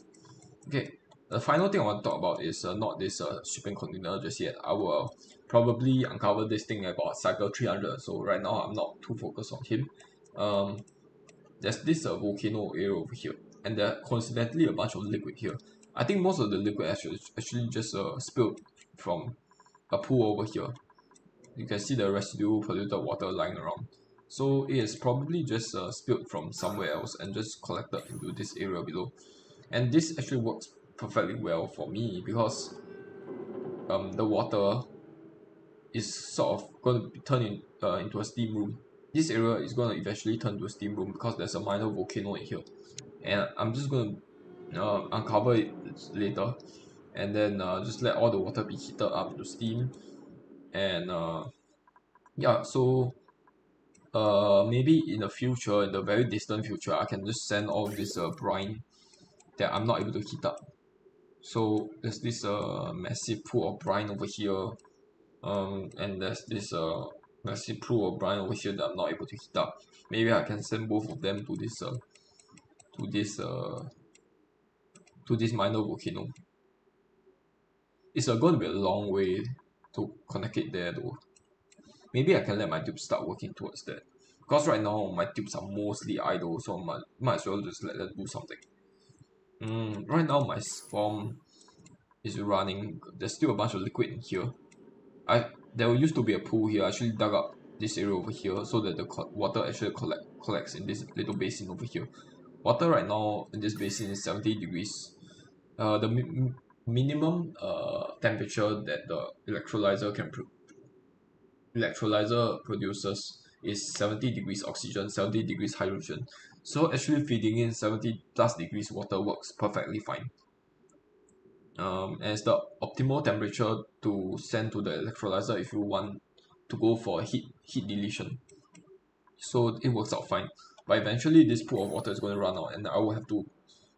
Okay, the final thing I want to talk about is not this shipping container just yet. I will probably uncover this thing about cycle 300, so right now I'm not too focused on him. There's this volcano area over here, and there are coincidentally a bunch of liquid here. I think most of the liquid actually just spilled from a pool over here. You can see the residue polluted water lying around. So it is probably just spilled from somewhere else and just collected into this area below. And this actually works perfectly well for me because the water is sort of going to be turned into a steam room. This area is going to eventually turn to a steam room because there's a minor volcano in here, and I'm just going to uncover it later, and then just let all the water be heated up to steam, and yeah, so maybe in the future, in the very distant future, I can just send all this brine that I'm not able to heat up. So there's this massive pool of brine over here, and there's this massive pool of brine over here that I'm not able to heat up. Maybe I can send both of them to to this uh this minor volcano. It's going to be a long way to connect it there though. Maybe I can let my tubes start working towards that. Because right now my tubes are mostly idle, so I might as well just let them do something. Right now my form is running. There's still a bunch of liquid in here. There used to be a pool here. I actually dug up this area over here so that the water actually collects in this little basin over here. Water right now in this basin is 70 degrees. The minimum temperature that the electrolyzer produces is 70 degrees oxygen, 70 degrees hydrogen. So actually feeding in 70 plus degrees water works perfectly fine. And it's the optimal temperature to send to the electrolyzer if you want to go for heat deletion. So it works out fine. But eventually this pool of water is going to run out, and I will have to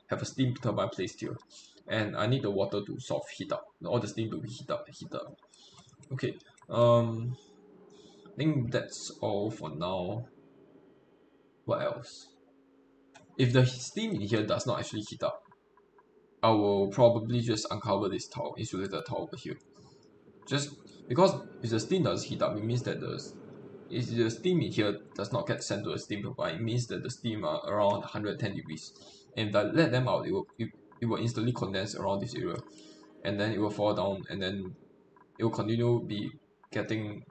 have a steam turbine placed here. And I need the water to sort of heat up. All the steam to be heated up. Okay. think that's all for now. What else? If the steam in here does not actually heat up, I will probably just uncover this tile, insulated tile over here. Just because if the steam does heat up, it means that if the steam in here does not get sent to a steam turbine, it means that the steam are around 110 degrees. And if I let them out, it will instantly condense around this area, and then it will fall down, and then it will continue be getting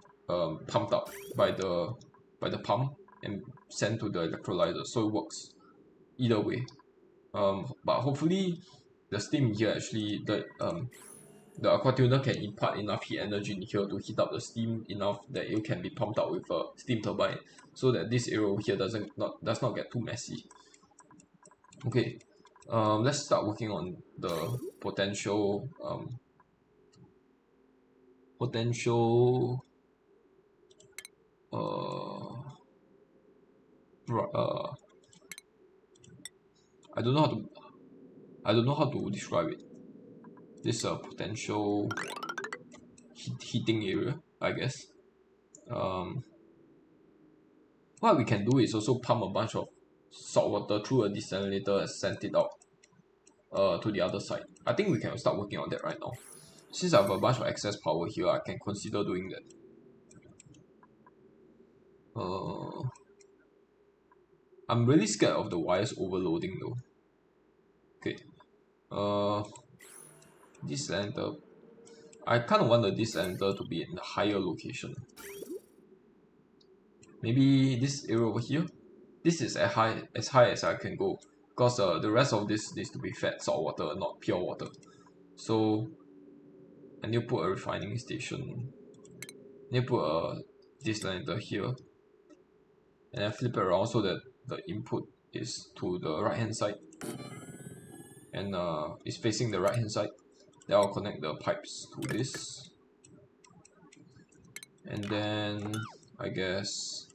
pumped up by the pump and sent to the electrolyzer. So it works either way. But hopefully the steam here actually the aqua tuner can impart enough heat energy in here to heat up the steam enough that it can be pumped out with a steam turbine, so that this area over here does not get too messy. Okay, let's start working on the potential potential uh, I don't know how to describe it. This potential heating area, I guess. What we can do is also pump a bunch of salt water through a desalinator and send it out to the other side. I think we can start working on that right now. Since I have a bunch of excess power here, I can consider doing that. I'm really scared of the wires overloading though. Okay. Desalinator. I kind of want the desalinator to be in a higher location. Maybe this area over here. This is as high as I can go, because the rest of this needs to be fed salt water, not pure water. So I need to put a refining station. I need to put a desalinator here, and then flip it around so that the input is to the right hand side, and is facing the right hand side. Then I'll connect the pipes to this, and then I guess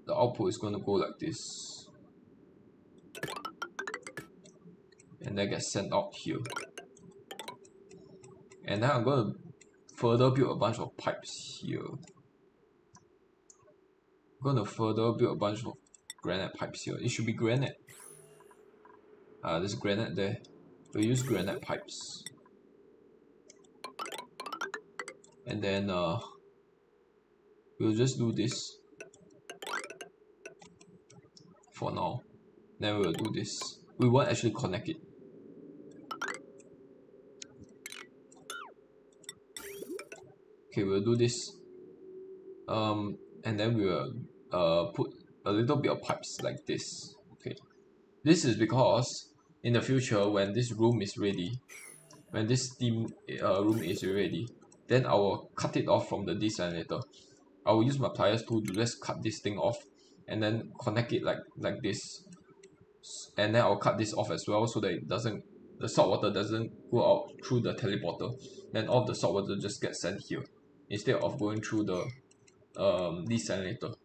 the output is going to go like this, and then get sent out here. And then I'm going to further build a bunch of pipes here. I'm going to further build a bunch of granite pipes here. It should be granite. There's granite there. We'll use granite pipes. And then we'll just do this for now. Then we'll do this. We won't actually connect it. Okay, we'll do this. And then we'll put a little bit of pipes like this. Okay, this is because in the future, when this room is ready, when this steam room is ready, then I will cut it off from the desalinator. I will use my pliers tool to just cut this thing off, and then connect it like this, and then I'll cut this off as well, so that the salt water doesn't go out through the teleporter. Then all the salt water just gets sent here instead of going through the desalinator.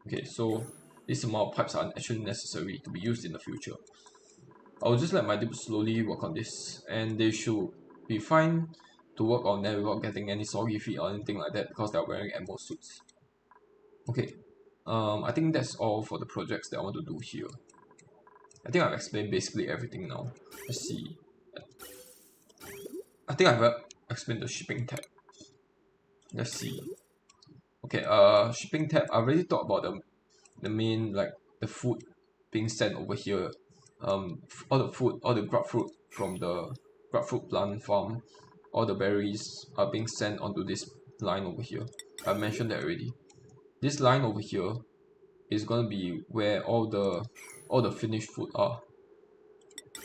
Okay, so this amount of pipes are actually necessary to be used in the future. I'll just let my dude slowly work on this, and they should be fine to work on them without getting any soggy feet or anything like that, because they're wearing ammo suits. Okay, I think that's all for the projects that I want to do here. I think I've explained basically everything now. Let's see. I think I've explained the shipping tab. Let's see. Okay, shipping tab. I already talked about the main, like the food being sent over here. All the food, all the grub fruit from the grub fruit plant farm, all the berries are being sent onto this line over here. I mentioned that already. This line over here is gonna be where all the finished food are.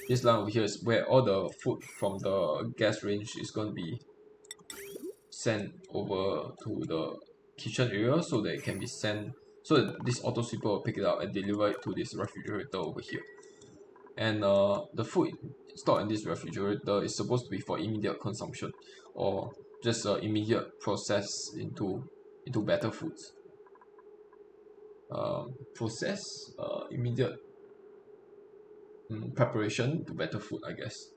This line over here is where all the food from the gas range is gonna be sent over to the kitchen area, so that it can be sent, so that this auto sweeper will pick it up and deliver it to this refrigerator over here. And the food stored in this refrigerator is supposed to be for immediate consumption, or just immediate process into better foods. Immediate preparation to better food, I guess.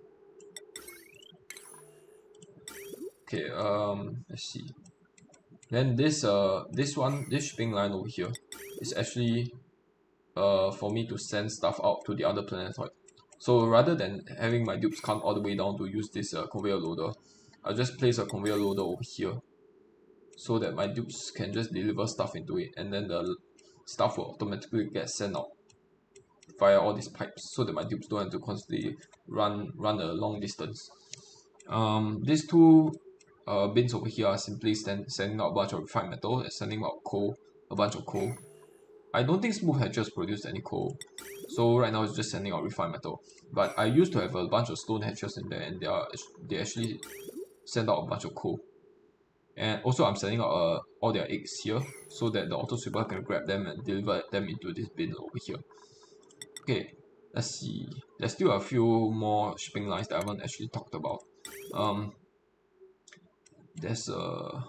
Okay, let's see. Then this shipping line over here is actually for me to send stuff out to the other planetoid. So rather than having my dupes come all the way down to use this conveyor loader, I'll just place a conveyor loader over here so that my dupes can just deliver stuff into it, and then the stuff will automatically get sent out via all these pipes so that my dupes don't have to constantly run a long distance. These two bins over here are simply sending out a bunch of refined metal and sending out a bunch of coal. I don't think Smooth had just produced any coal, so right now it's just sending out refined metal. But I used to have a bunch of stone hatchers in there, and they actually send out a bunch of coal. And also I'm sending out all their eggs here so that the auto sweeper can grab them and deliver them into this bin over here. Okay, let's see. There's still a few more shipping lines that I haven't actually talked about. There's a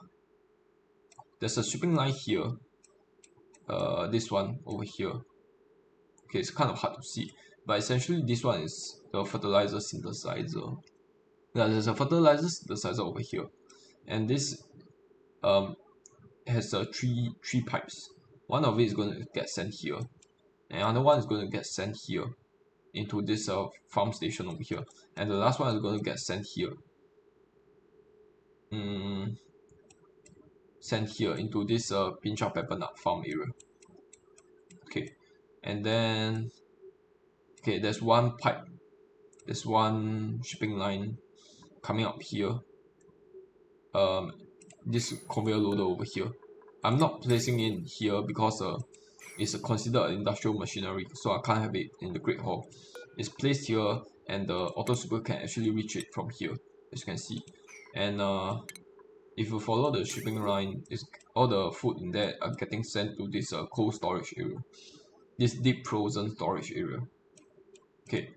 shipping line here. This one over here. Okay, it's kind of hard to see, but essentially this one is the fertilizer synthesizer. Yeah, there's a fertilizer synthesizer over here, and this has three pipes. One of it is going to get sent here, and another one is going to get sent here into this farm station over here, and the last one is going to get sent here. Sent here into this pinch of pepper nut farm area. Okay, and then there's one pipe, there's one shipping line coming up here. This conveyor loader over here, I'm not placing it here because it's considered industrial machinery, so I can't have it in the Great Hall. It's placed here, and the auto super can actually reach it from here, as you can see. And if you follow the shipping line, all the food in there are getting sent to this cold storage area, this deep frozen storage area. Okay,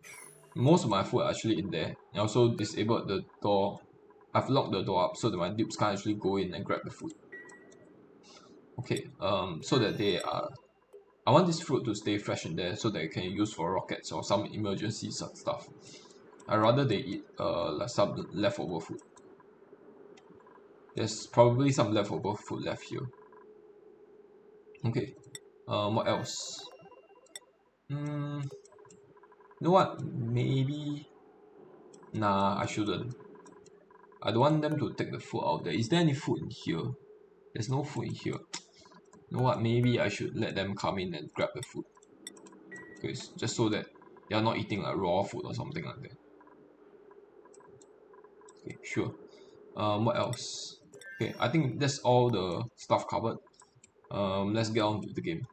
most of my food are actually in there. I also disabled the door. I've locked the door up so that my dupes can't actually go in and grab the food. Okay, so that I want this fruit to stay fresh in there so that it can use for rockets or some emergency stuff. I rather they eat like some leftover food. There's probably some leftover food left here. Okay, what else? You know what? Maybe. Nah, I shouldn't. I don't want them to take the food out there. Is there any food in here? There's no food in here. You know what? Maybe I should let them come in and grab the food. Okay, just so that they are not eating like raw food or something like that. Okay, sure. What else? Okay, I think that's all the stuff covered. Let's get on with the game.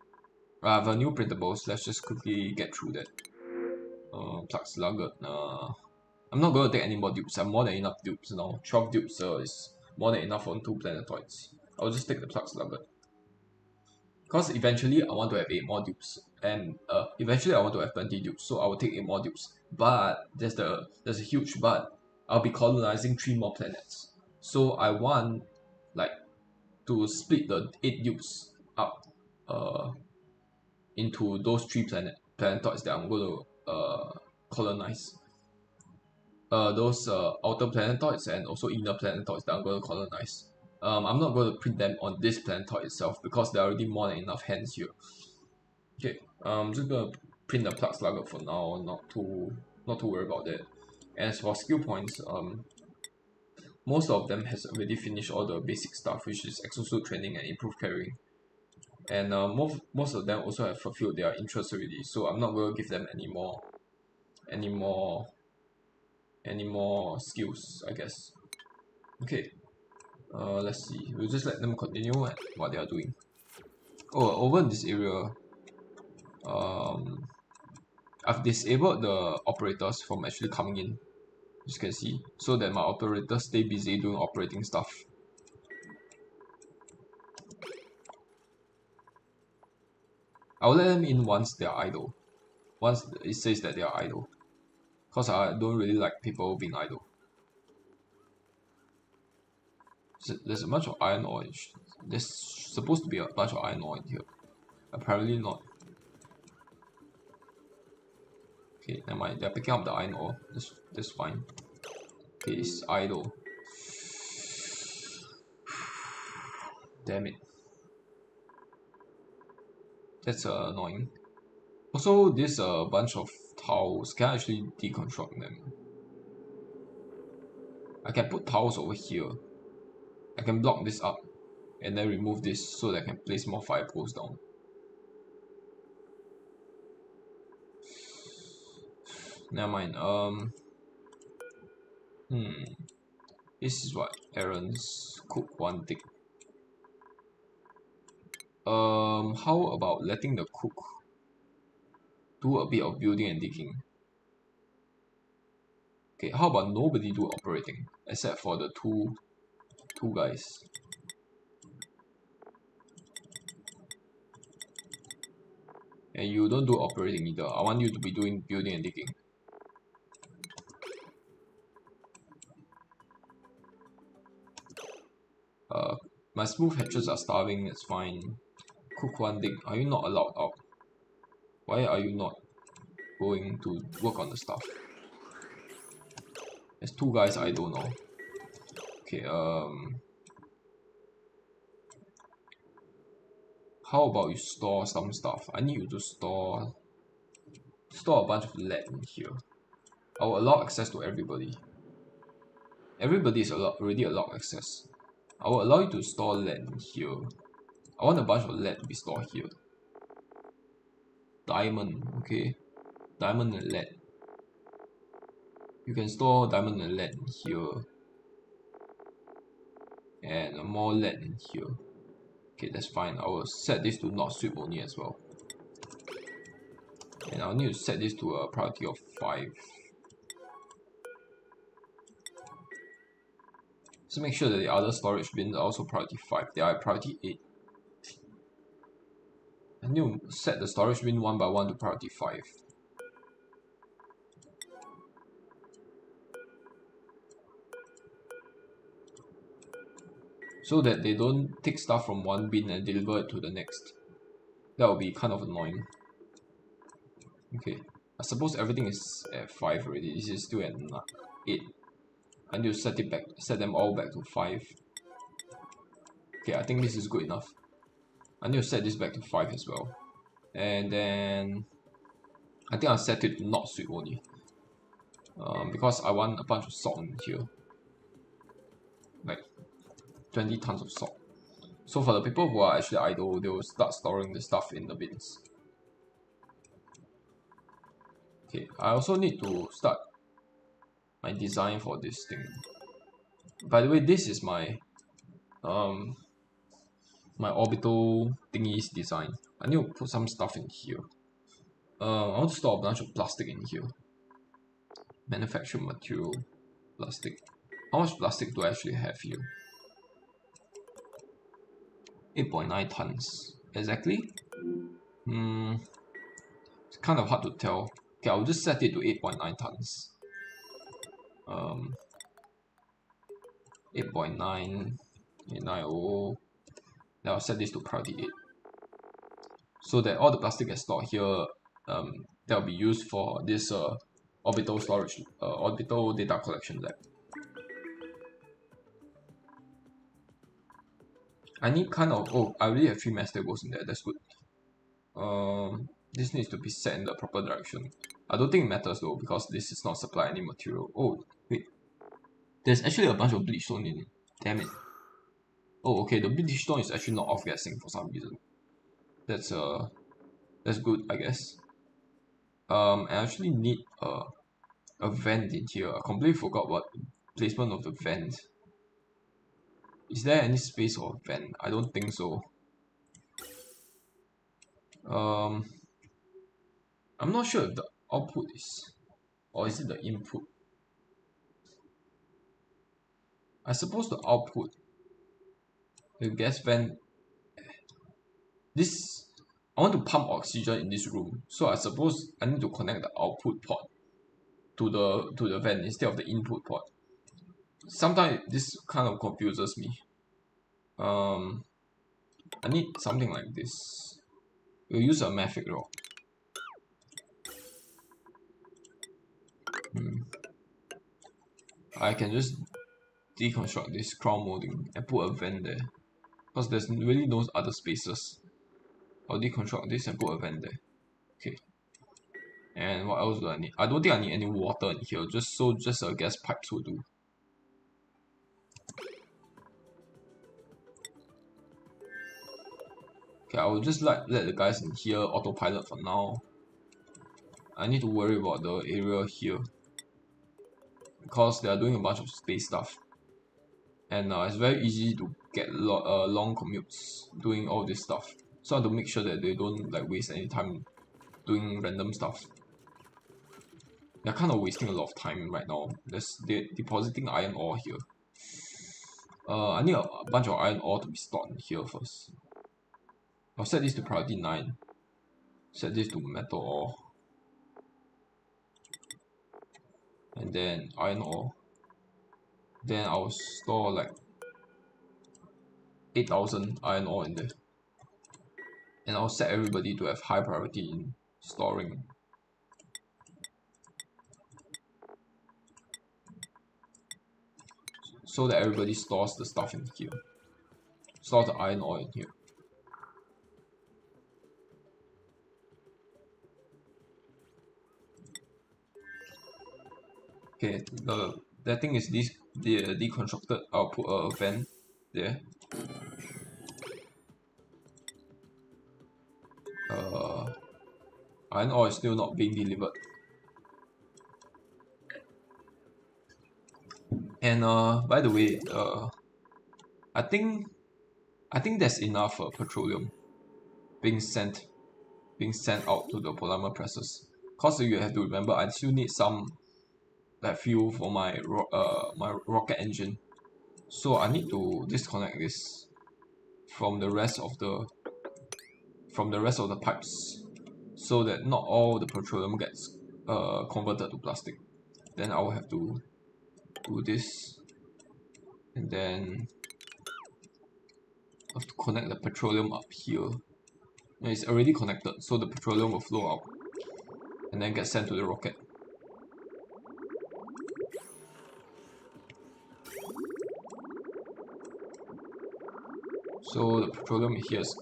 I have a new printables. Let's just quickly get through that. Plug slugger. I'm not going to take any more dupes. I have more than enough dupes now. 12 dupes is more than enough on 2 planetoids. I'll just take the plug slugger. Because eventually I want to have 8 more dupes. And eventually I want to have 20 dupes. So I will take 8 more dupes. But there's a huge but. I'll be colonizing 3 more planets. So I want like to split the 8 dupes up into those 3 planetoids that I'm going to colonize. Those outer planetoids and also inner planetoids that I'm going to colonize. I'm not going to print them on this planetoid itself because there are already more than enough hands here. Okay, I'm just going to print the plug slugger for now, not too worried about that. As for skill points, most of them has already finished all the basic stuff, which is exosuit training and improved carrying. And most of them also have fulfilled their interests already, so I'm not going to give them any more skills, I guess. Okay, let's see. We'll just let them continue at what they are doing. Oh, over in this area, I've disabled the operators from actually coming in, as you can see, so that my operators stay busy doing operating stuff. I'll let them in once they're idle. Once it says that they are idle. Because I don't really like people being idle. There's a bunch of iron ore. There's supposed to be a bunch of iron ore in here. Apparently not. Okay, never mind. They're picking up the iron ore. That's fine. Okay, it's idle. Damn it. That's annoying. Also, this bunch of tiles, can I actually deconstruct them? I can put tiles over here. I can block this up and then remove this so that I can place more fire poles down. Never mind. This is what Aaron's cook one thing. How about letting the cook do a bit of building and digging? Okay, how about nobody do operating except for the two guys? And you don't do operating either. I want you to be doing building and digging. My smooth hatches are starving, it's fine. Cook one dig. Are you not allowed out? Why are you not going to work on the stuff? There's two guys I don't know. Okay, how about you store some stuff? I need you to store a bunch of lead in here. I will allow access to everybody. Everybody is already allowed access. I will allow you to store lead in here. I want a bunch of lead to be stored here. Diamond, okay. Diamond and lead. You can store diamond and lead in here. And more lead in here. Okay, that's fine. I will set this to not sweep only as well. And I'll need to set this to a priority of 5. So make sure that the other storage bins are also priority 5. They are at priority 8. I need to set the storage bin one by one to priority 5. So that they don't take stuff from one bin and deliver it to the next. That would be kind of annoying. Okay, I suppose everything is at 5 already. This is still at 8. I need to set them all back to 5. Okay, I think this is good enough. I need to set this back to 5 as well. And then I think I'll set it to not sweep only. Because I want a bunch of salt in here. Like 20 tons of salt. So for the people who are actually idle, they will start storing the stuff in the bins. Okay, I also need to start my design for this thing. By the way, this is my my orbital thingies design. I need to put some stuff in here. I want to store a bunch of plastic in here. Manufactured material, plastic. How much plastic do I actually have here? 8.9 tons. Exactly? It's kind of hard to tell. Okay, I'll just set it to 8.9 tons. 8.9, 890. Then I'll set this to priority 8. So that all the plastic that's stored here, that will be used for this orbital storage, orbital data collection lab. I need kind of, oh, I already have 3 mass tables in there, that's good. This needs to be set in the proper direction. I don't think it matters though, because this is not supply any material. Oh, wait. There's actually a bunch of bleach stone in it. Damn it. Oh, okay, the bleach stone is actually not off-gassing for some reason. That's good, I guess. I actually need a vent in here. I completely forgot what placement of the vent. Is there any space for a vent? I don't think so. I'm not sure if the output is, or is it the input? I suppose the output, the gas vent. This, I want to pump oxygen in this room, so I suppose I need to connect the output port to the vent instead of the input port. Sometimes this kind of confuses me. I need something like this. We'll use a mafic rock. I can just deconstruct this crown molding and put a vent there. because there's really no other spaces. I'll deconstruct this and put a vent there. Okay. And what else do I need? I don't think I need any water in here, just a gas pipes will do. Okay, I will just let the guys in here autopilot for now. I need to worry about the area here because they are doing a bunch of space stuff. And it's very easy to get long commutes doing all this stuff. So I have to make sure that they don't like waste any time doing random stuff. They're kind of wasting a lot of time right now. They're depositing iron ore here. I need a bunch of iron ore to be stored in here first. I'll set this to priority 9. Set this to metal ore. And then iron ore. Then I'll store like 8,000 iron ore in there. And I'll set everybody to have high priority in storing. So that everybody stores the stuff in here. Store the iron ore in here. Okay, that thing is deconstructed. I'll put a vent there. Iron ore is still not being delivered. And by the way, I think there's enough petroleum being sent out to the polymer presses. Cause you have to remember, I still need some like fuel for my rocket engine. So I need to disconnect this from the rest of the pipes, so that not all the petroleum gets converted to plastic. Then I will have to do this, and then I have to connect the petroleum up here. And it's already connected, so the petroleum will flow out and then get sent to the rocket. So the petroleum here is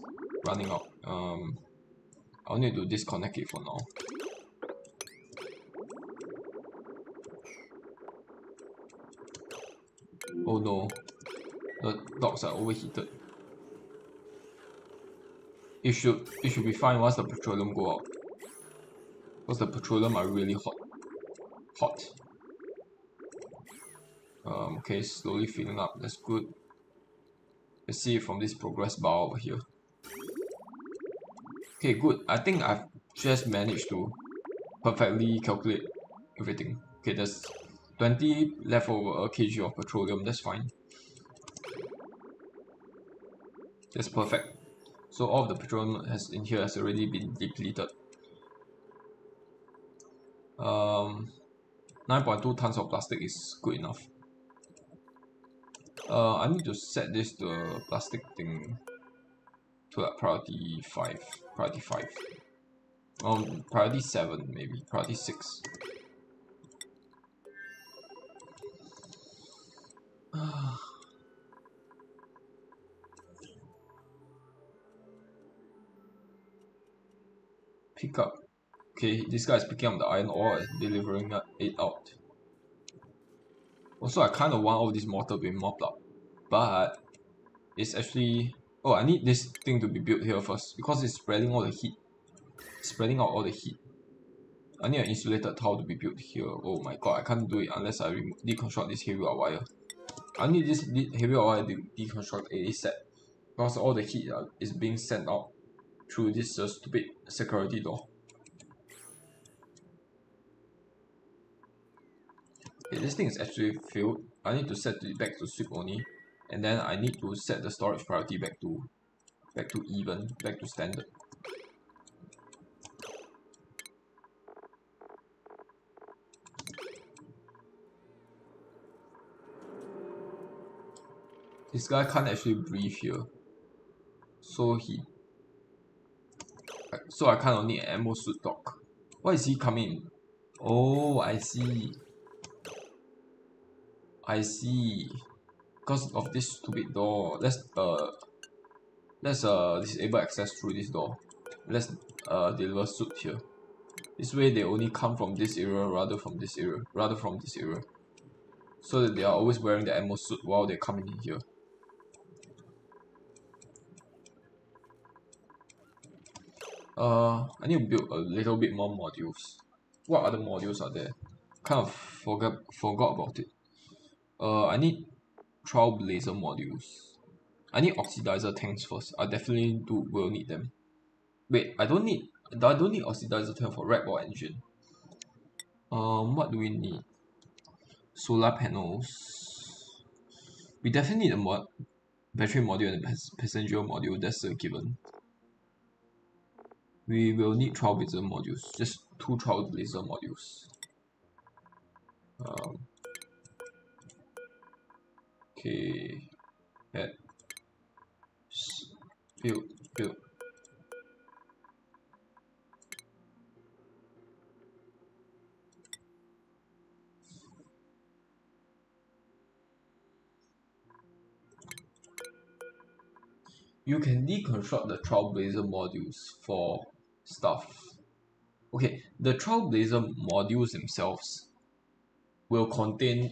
running out. I'll need to disconnect it for now. Oh no, the docks are overheated. It should be fine once the petroleum go out, because the petroleum are really hot. Okay, slowly filling up. That's good. Let's see it from this progress bar over here. Okay, good. I think I've just managed to perfectly calculate everything. Okay, there's 20 left over a kg of petroleum. That's fine. That's perfect. So all of the petroleum in here has already been depleted. 9.2 tons of plastic is good enough. I need to set this to plastic thing to like priority 5. Priority 5. Priority 7 maybe. Priority 6. Pick up. Okay, this guy is picking up the iron ore and delivering it out. Also, I kind of want all this mortar to be mopped up, but it's actually... Oh, I need this thing to be built here first, because it's spreading all the heat. Spreading out all the heat. I need an insulated tile to be built here. Oh my god, I can't do it unless I deconstruct this heavy wire. I need this heavy wire to deconstruct ASAP, because all the heat is being sent out through this stupid security door. Okay, this thing is actually failed. I need to set it back to sweep only, and then I need to set the storage priority back to standard. This guy can't actually breathe here, so I kind of need an ammo suit dock. Why is he coming? Oh, I see. Because of this stupid door. Let's Let's disable access through this door. Let's deliver suit here. This way they only come from this area rather from this area. So that they are always wearing the ammo suit while they come in here. I need to build a little bit more modules. What other modules are there? Kind of forgot about it. I need Trailblazer modules. I need oxidizer tanks first. I definitely will need them. Wait, I don't need oxidizer tank for red ball engine. What do we need? Solar panels. We definitely need a battery module and a passenger module. That's a given. We will need Trailblazer modules. Just 2 Trailblazer modules. Okay. Add. Build. You can deconstruct the Trailblazer modules for stuff. Okay, the Trailblazer modules themselves will contain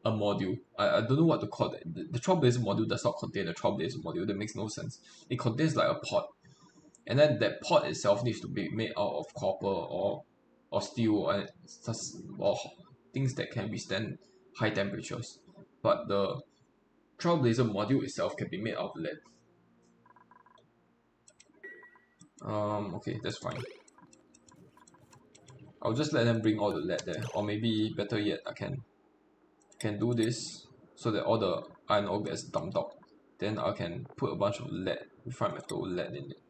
a module. I don't know what to call that. The Trailblazer module does not contain a Trailblazer module. That makes no sense. It contains like a pod, and then that pod itself needs to be made out of copper or steel or things that can withstand high temperatures. But the Trailblazer module itself can be made out of lead. Okay, that's fine. I'll just let them bring all the lead there, or maybe better yet, I can do this so that all the iron ore gets dumped out. Then I can put a bunch of lead, refined metal lead in it.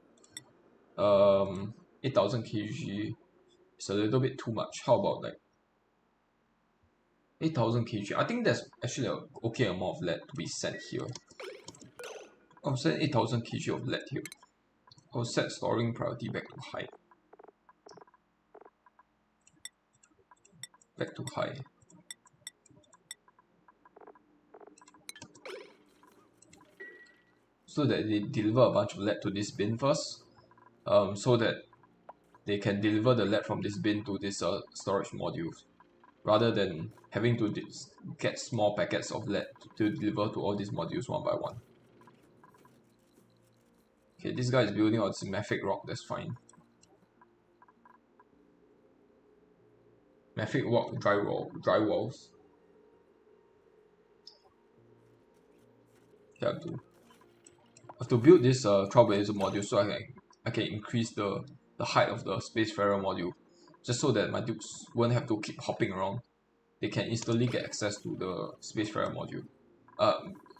8,000 kg is a little bit too much. How about like 8,000 kg? I think that's actually an okay amount of lead to be sent here. I'll send 8,000 kg of lead here. I'll set storing priority back to high. So that they deliver a bunch of lead to this bin first. So that they can deliver the lead from this bin to this storage module, rather than having to get small packets of lead to deliver to all these modules one by one. Okay, this guy is building on mafic rock, that's fine. Mafic rock dry walls. Yeah, I have to build this Trailblazer module so I can increase the height of the Spacefarer module, just so that my dukes won't have to keep hopping around. They can instantly get access to the Spacefarer module.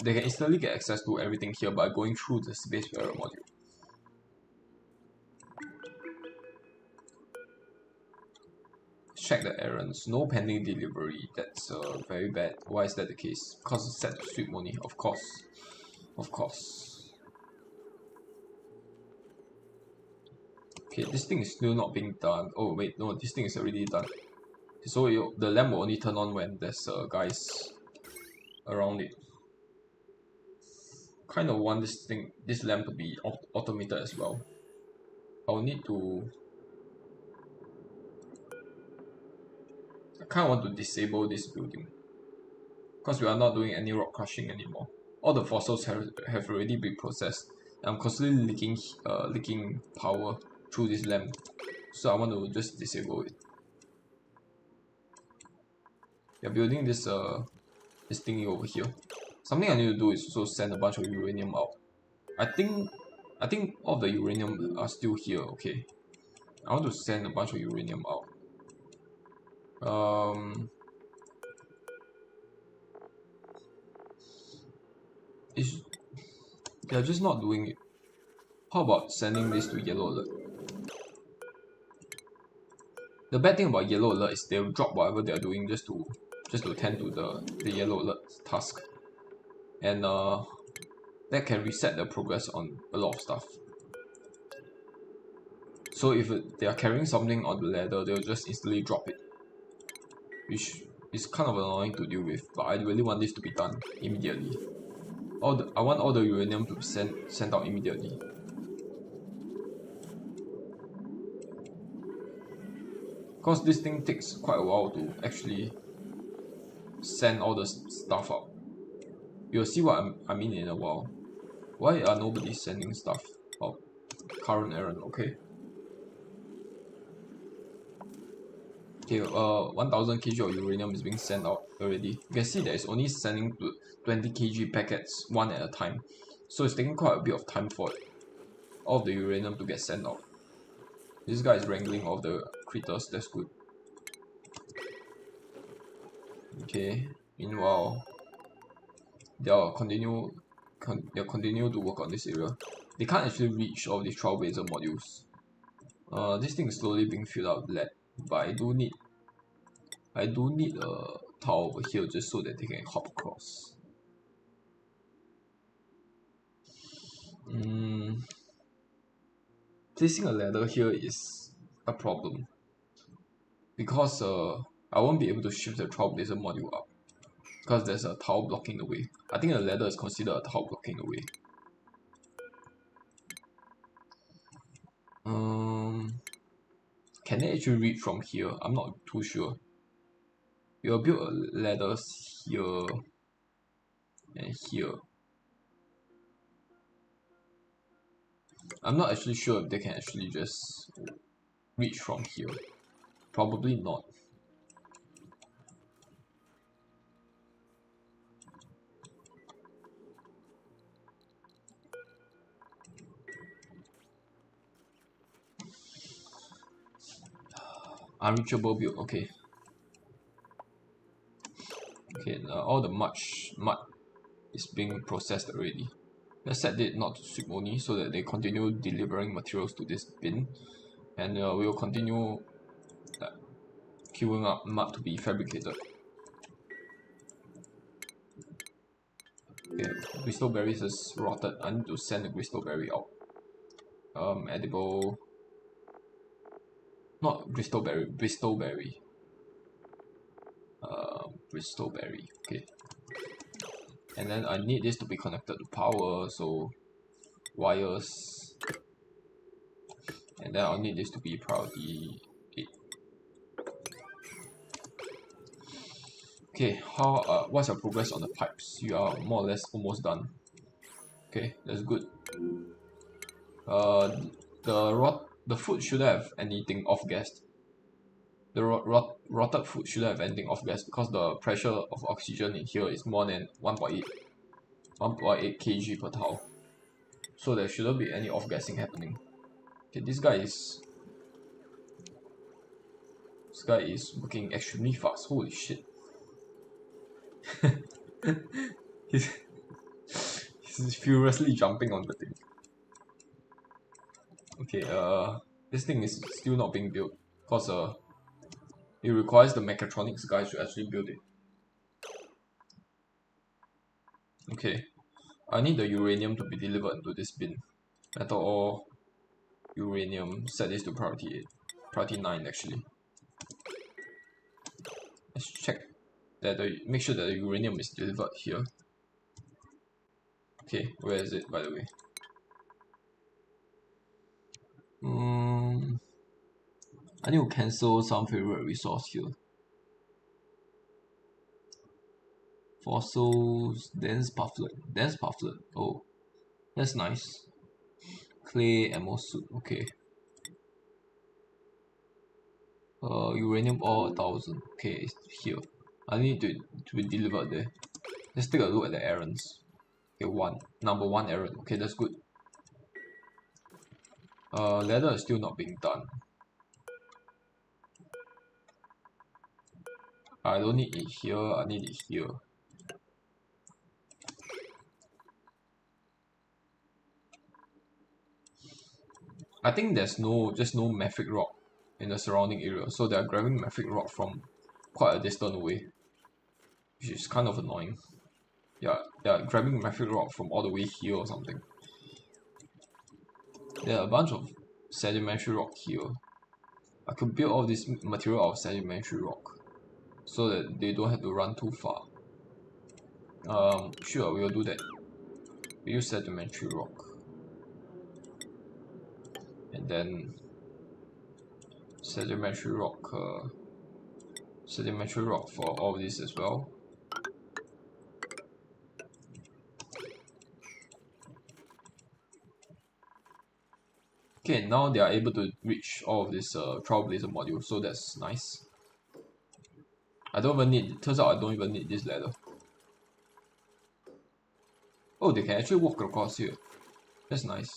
They can instantly get access to everything here by going through the Spacefarer module. Check the errands. No pending delivery. That's very bad. Why is that the case? Because it's set to sweep only. Of course. Okay, this thing is still not being done. Oh wait, no, this thing is already done. So the lamp will only turn on when there's guys around it. Kind of want this lamp to be automated as well. I'll need to. I kind of want to disable this building because we are not doing any rock crushing anymore. All the fossils have already been processed. I'm constantly leaking power through this lamp, so I want to just disable it. We are building this thingy over here. Something I need to do is also send a bunch of uranium out. I think all of the uranium are still here. Okay, I want to send a bunch of uranium out. They're just not doing it. How about sending this to yellow alert? The bad thing about yellow alert is they'll drop whatever they're doing just to tend to the yellow alert task, and that can reset the progress on a lot of stuff. So if they are carrying something on the ladder, they'll just instantly drop it, which is kind of annoying to deal with, but I really want this to be done immediately. I want all the uranium to sent out immediately. Because this thing takes quite a while to actually send all the stuff out. You'll see what I mean in a while. Why are nobody sending stuff out? Current errand, okay. Okay, 1000 kg of uranium is being sent out already. You can see that it's only sending to 20 kg packets one at a time. So it's taking quite a bit of time for all of the uranium to get sent out. This guy is wrangling all the critters, that's good. Okay, meanwhile, they'll continue to work on this area. They can't actually reach all these trailblazer modules. This thing is slowly being filled out with lead, but I do need a tower over here just so that they can hop across. Placing a ladder here is a problem because I won't be able to shift the trailblazer module up because there's a tower blocking the way. I think a ladder is considered a tower blocking the way. Can they actually reach from here? I'm not too sure. We'll build ladders here and here. I'm not actually sure if they can actually just reach from here. Probably not. Unreachable build, okay. Okay, all the mud is being processed already. Let's set it not to sweep only so that they continue delivering materials to this bin. And we will continue queuing up mud to be fabricated. Okay, crystal berries is rotted. I need to send the crystal berry out. Edible. Not crystal berry, Bristol berry. Bristol berry, okay. And then I need this to be connected to power, so wires. And then I'll need this to be priority 8. Okay, what's your progress on the pipes? You are more or less almost done. Okay, that's good. The food shouldn't have anything off-gassed. The rotted food shouldn't have anything off-gas because the pressure of oxygen in here is more than 1.8 kg per tile. So there shouldn't be any off-gassing happening. Okay, this guy is working extremely fast. Holy shit. he's furiously jumping on the thing. Okay, this thing is still not being built because it requires the mechatronics guys to actually build it. Okay, I need the uranium to be delivered into this bin. Metal ore, uranium, set this to priority 8. Priority 9 actually. Let's check that make sure that the uranium is delivered here. Okay, where is it by the way? I need to cancel some favorite resource here. Fossils, dense pufflet. Oh, that's nice. Clay, ammo suit, okay. Uranium ore 1000. Okay, it's here. I need to be delivered there. Let's take a look at the errands. Okay, number 1 errand. Okay, that's good. Ladder is still not being done. I don't need it here, I need it here. I think there's just no mafic rock in the surrounding area, so they're grabbing mafic rock from quite a distance away, which is kind of annoying. Yeah, they're grabbing mafic rock from all the way here or something. There are a bunch of sedimentary rock here. I could build all this material out of sedimentary rock so that they don't have to run too far. Sure, we'll do that. We use sedimentary rock. And then sedimentary rock for all of this as well. Okay, now they are able to reach all of this Trailblazer module, so that's nice. I don't even need, turns out I don't even need this ladder. Oh, they can actually walk across here. That's nice.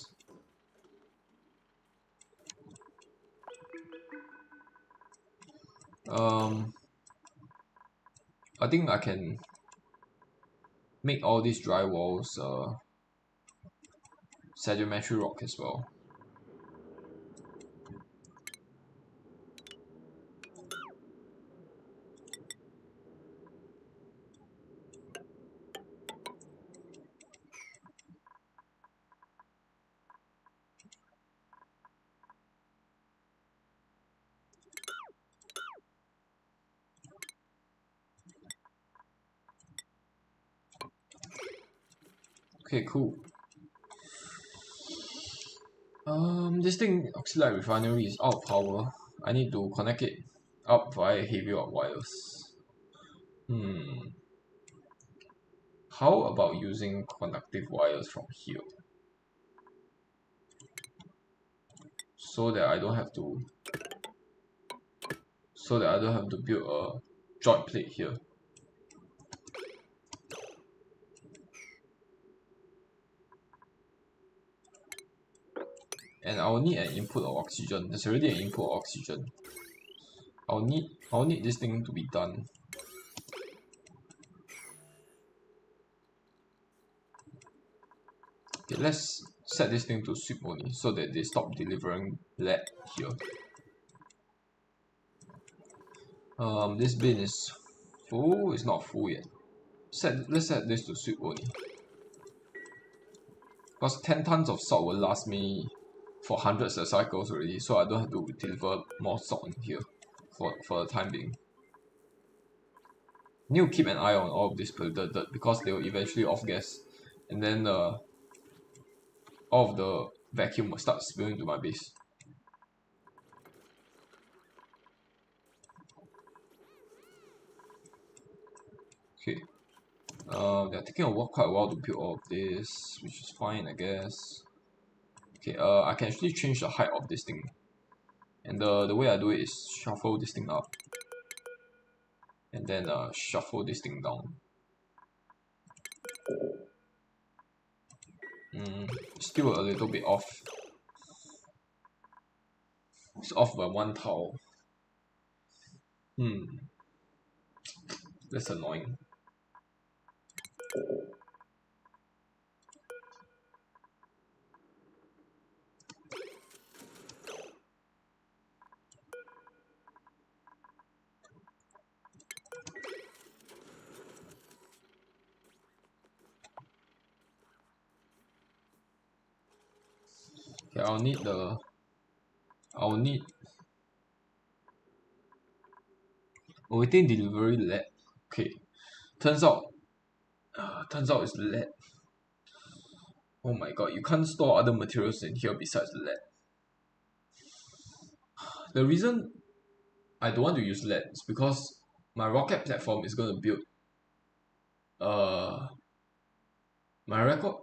I think I can make all these dry walls sedimentary rock as well. Okay, cool. This thing, Oxylite Refinery, is out of power. I need to connect it up via heavy rod wires. How about using conductive wires from here? So that I don't have to build a joint plate here. And I'll need an input of oxygen. There's already an input of oxygen. I'll need this thing to be done. Okay, let's set this thing to sweep only so that they stop delivering lead here. This bin is full. It's not full yet. Let's set this to sweep only. Because 10 tons of salt will last me for hundreds of cycles already, so I don't have to deliver more salt in here for the time being. Need to keep an eye on all of this polluted dirt because they will eventually off gas, and then all of the vacuum will start spilling to my base. Okay. They're taking quite a while to build all of this, which is fine, I guess. Okay, I can actually change the height of this thing. And the way I do it is shuffle this thing up. And then shuffle this thing down. Still a little bit off. It's off by 1 tile. That's annoying. Okay, I'll need awaiting delivery lead. Okay, turns out it's lead. Oh my god, you can't store other materials in here besides lead. The reason I don't want to use lead is because my rocket platform is going to build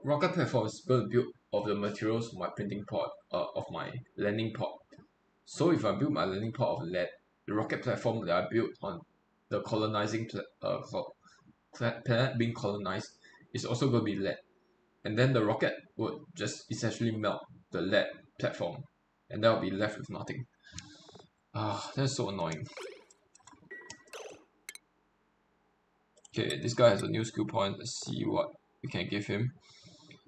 rocket platform is going to build of the materials for my printing pod of my landing pod. So if I build my landing pod of lead, the rocket platform that I built on the colonizing planet being colonized is also going to be lead, and then the rocket would just essentially melt the lead platform, and that will be left with nothing. That's so annoying. Okay, this guy has a new skill point. Let's see what we can give him.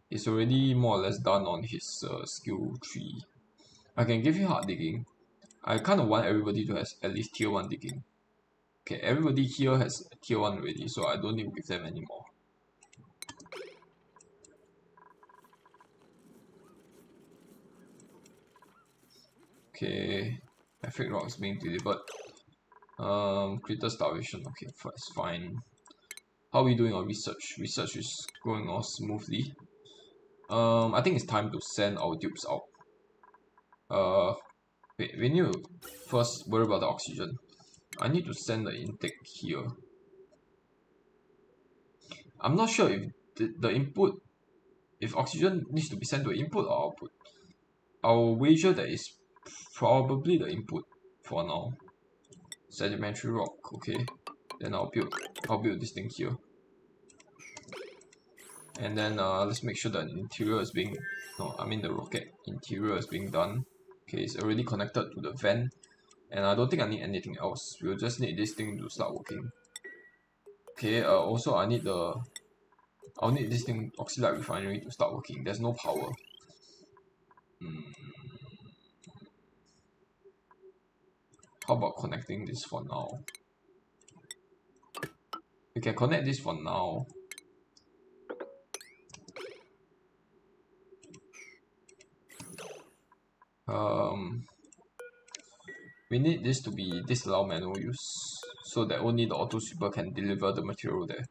He's already more or less done on his skill tree. I can give him hard digging. I kind of want everybody to have at least tier 1 digging. Okay, everybody here has tier 1 already, so I don't need to give them anymore. Okay, Afric rock is being delivered. Critter starvation, okay, it's fine. How are we doing on research? Research is going on smoothly. I think it's time to send our tubes out. Wait, we need to first worry about the oxygen. I need to send the intake here. I'm not sure if the input, if oxygen needs to be sent to input or output. I'll wager that is probably the input for now. Sedimentary rock, okay. Then I'll build this thing here. And then let's make sure that the interior is being, no, I mean the rocket interior is being done. Okay, it's already connected to the vent. And I don't think I need anything else. We'll just need this thing to start working. Okay, also I'll need this thing, Oxylite refinery, to start working. There's no power. How about connecting this for now? We can connect this for now. We need this to be disallow manual use, so that only the auto sweeper can deliver the material there.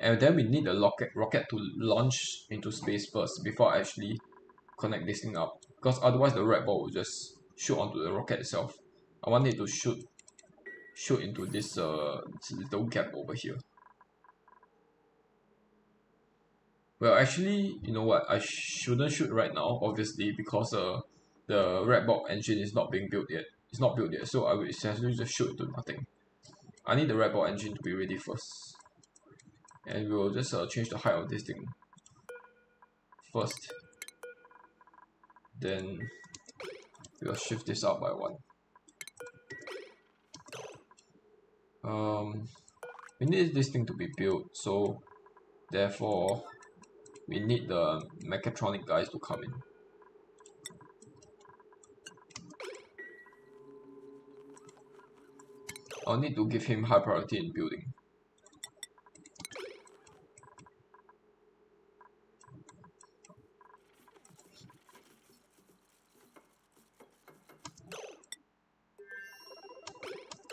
And then we need the rocket to launch into space first before I actually connect this thing up, because otherwise the red ball will just shoot onto the rocket itself. I want it to shoot into this little gap over here. Well, actually, you know what? I shouldn't shoot right now, obviously, because the red box engine is not being built yet. It's not built yet, so I will essentially just shoot to nothing. I need the red box engine to be ready first, and we'll just change the height of this thing first. Then we'll shift this up by 1. We need this thing to be built, so therefore we need the mechatronic guys to come in. I'll need to give him high priority in building.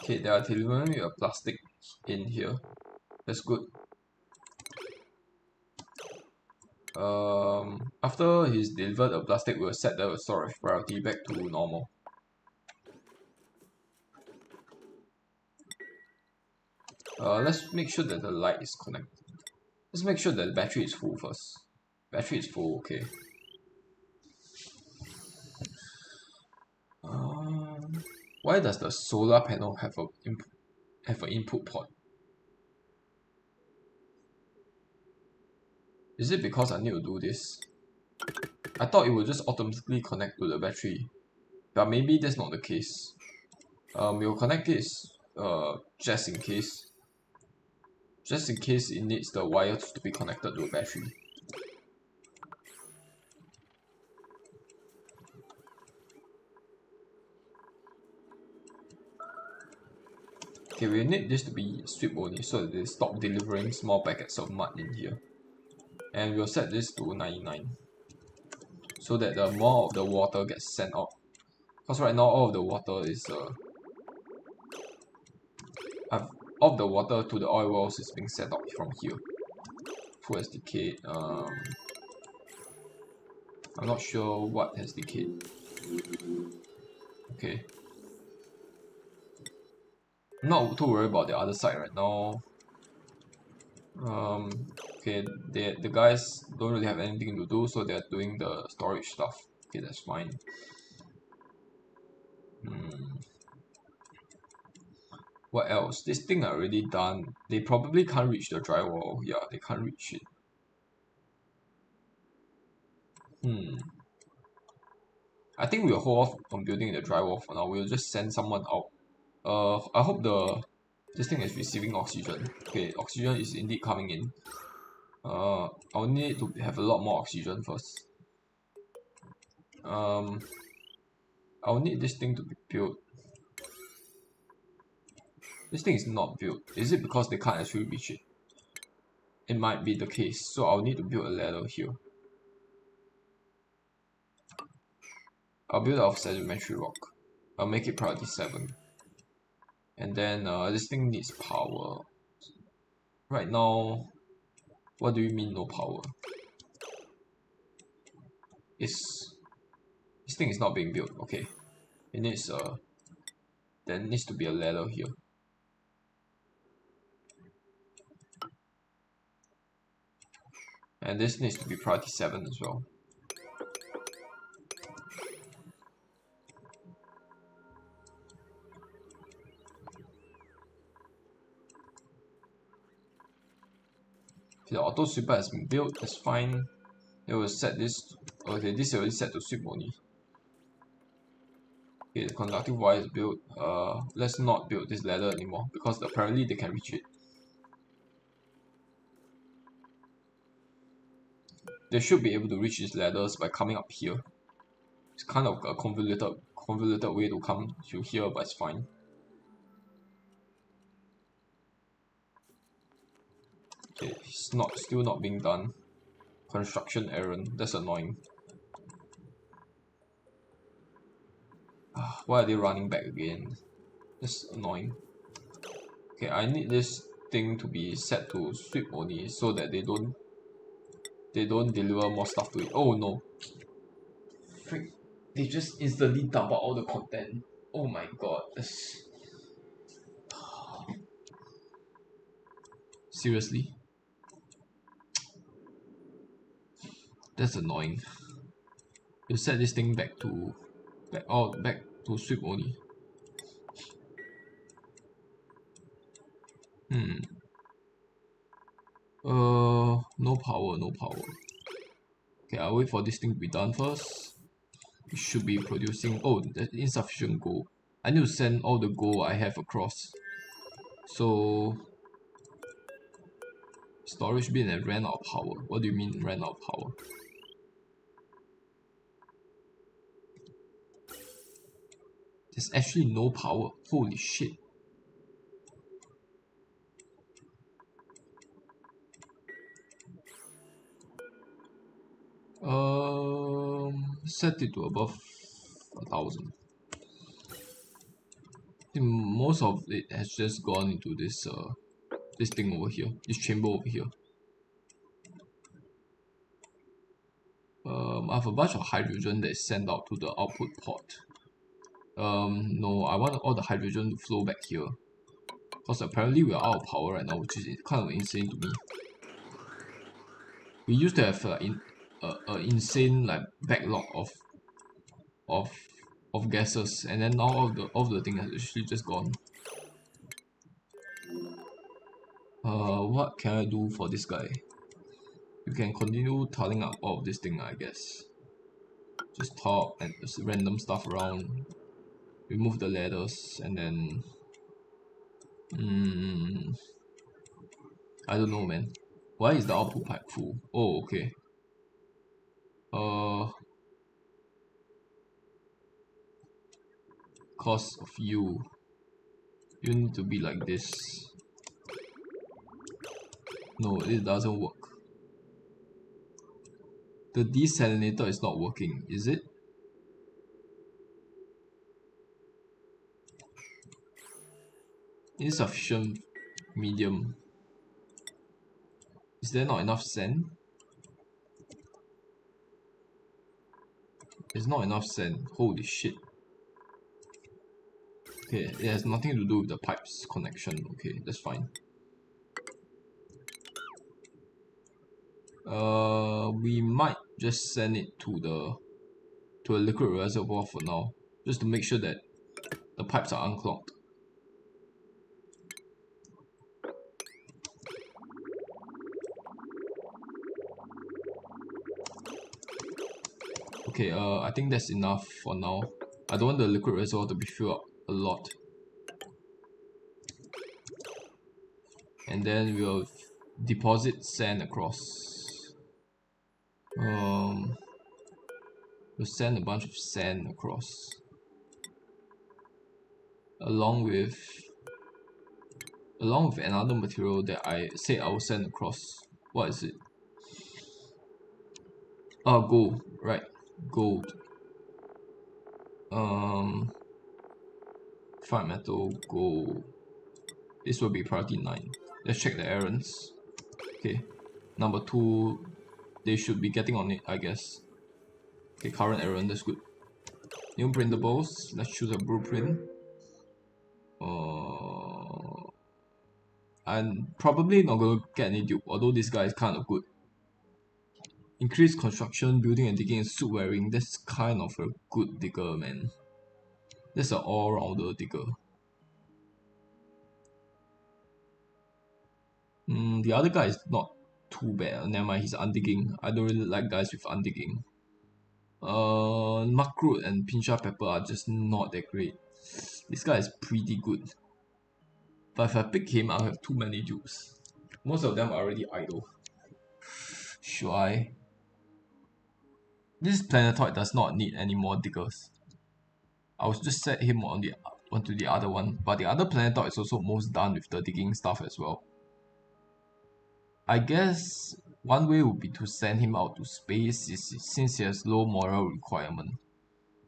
Okay, they are delivering a plastic in here. That's good. After he's delivered a plastic, we'll set the storage priority back to normal. Let's make sure that the light is connected. Let's make sure that the battery is full first. Battery is full, okay. Why does the solar panel have an input port? Is it because I need to do this? I thought it would just automatically connect to the battery, but maybe that's not the case. We'll connect this just in case. Just in case it needs the wire to be connected to a battery. Okay, we need this to be sweep only so that they stop delivering small packets of mud in here. And we'll set this to 99 so that the more of the water gets sent out. Because right now all of the water is all of the water to the oil wells is being sent out from here. Food has decayed. I'm not sure what has decayed. Okay. I'm not too worried about the other side right now. Okay, the guys don't really have anything to do, so they're doing the storage stuff. Okay, that's fine. What else? This thing are already done. They probably can't reach the drywall. Yeah, they can't reach it. I think we'll hold off on building the drywall for now. We'll just send someone out. I hope this thing is receiving oxygen. Okay, oxygen is indeed coming in. I'll need to have a lot more oxygen first. I'll need this thing to be built. This thing is not built. Is it because they can't actually reach it? It might be the case, so I'll need to build a ladder here. I'll build out of sedimentary rock. I'll make it priority 7. And then this thing needs power. Right now, What do you mean no power? This thing is not being built. Okay, it needs there needs to be a ladder here. And this needs to be priority 7 as well. The auto sweeper has been built, that's fine. It will set this. Okay, this is already set to sweep only. Okay, the conductive wire is built. Let's not build this ladder anymore because apparently they can reach it. They should be able to reach these ladders by coming up here. It's kind of a convoluted way to come to here, but it's fine. Okay, it's still not being done. Construction errand, that's annoying. Why are they running back again? That's annoying. Okay, I need this thing to be set to sweep only so that they don't deliver more stuff to it. Oh no. Freak. They just instantly dump out all the content. Oh my god. That's... Seriously? That's annoying. You set this thing back to sweep only. No power, no power. Okay, I'll wait for this thing to be done first. It should be producing. Oh, that's insufficient gold. I need to send all the gold I have across. So storage bin and ran out of power. What do you mean ran out of power? There's actually no power. Holy shit. Set it to above 1,000. Most of it has just gone into this this thing over here, this chamber over here. I have a bunch of hydrogen that is sent out to the output port. No, I want all the hydrogen to flow back here. Because apparently we are out of power right now, which is kind of insane to me. We used to have an insane like backlog of gases, and then now all the thing has actually just gone. What can I do for this guy? You can continue tiling up all of this thing, I guess. Just top and just random stuff around. Remove the ladders and then I don't know, man. Why is the output pipe full? Oh, okay. Cause of you need to be like this. No, it doesn't work. The desalinator is not working, is it? Insufficient medium. Is there not enough sand? There's not enough sand. Holy shit. Okay, it has nothing to do with the pipes connection. Okay, that's fine. We might just send it to a liquid reservoir for now, just to make sure that the pipes are unclogged. Okay, I think that's enough for now. I don't want the liquid reservoir to be filled up a lot. And then we'll deposit sand across. We'll send a bunch of sand across. Along with another material that I said I will send across. What is it? Oh, gold, right. Gold. Fine metal, gold. This will be priority 9. Let's check the errands. Okay, Number 2, they should be getting on it, I guess. Okay, current errand, that's good. New printables, let's choose a blueprint. I'm probably not going to get any dupe, although this guy is kind of good. Increase construction, building and digging, and suit wearing. That's kind of a good digger, man. That's an all-rounder digger. The other guy is not too bad. Never mind, he's undigging. I don't really like guys with undigging. Makroot and Pinsha Pepper are just not that great. This guy is pretty good. But if I pick him, I'll have too many dupes. Most of them are already idle. Should I? This planetoid does not need any more diggers. I'll just set him onto the other one. But the other planetoid is also almost done with the digging stuff as well. I guess one way would be to send him out to space since he has low moral requirement.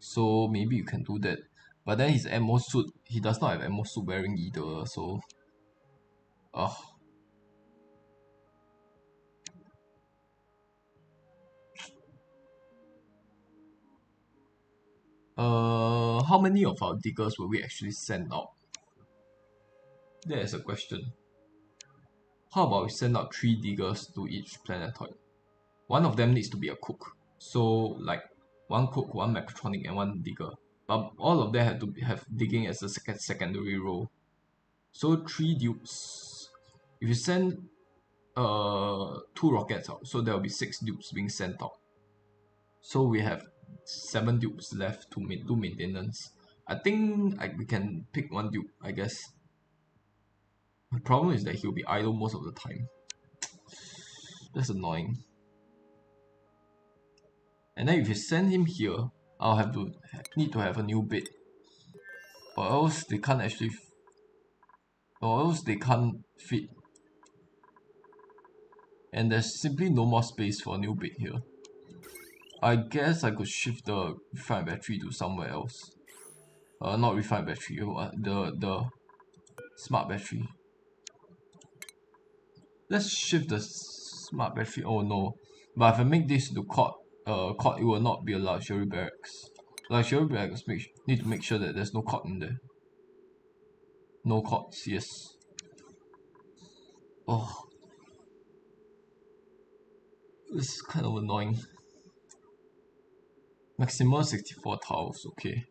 So maybe you can do that. But then his ammo suit, he does not have ammo suit wearing either, so... Ugh. How many of our diggers will we actually send out? That is a question. How about we send out 3 diggers to each planetoid? One of them needs to be a cook. So like 1 cook, 1 mechatronic and 1 digger. But all of them have to have digging as a secondary role. So 3 dupes. If you send 2 rockets out, so there will be 6 dupes being sent out. So we have 7 dupes left to do maintenance. I think we can pick 1 dupe, I guess. The problem is that he'll be idle most of the time. That's annoying. And then if you send him here, I'll need to have a new bed. Or else they can't fit. And there's simply no more space for a new bed here. I guess I could shift the refined battery to somewhere else. Not refined battery, the smart battery. Let's shift the smart battery. Oh no. But if I make this to cot, it will not be a luxury barracks. Luxury barracks need to make sure that there's no cot in there. No cots, yes. Oh. This is kind of annoying. Maximum 64 tiles, okay.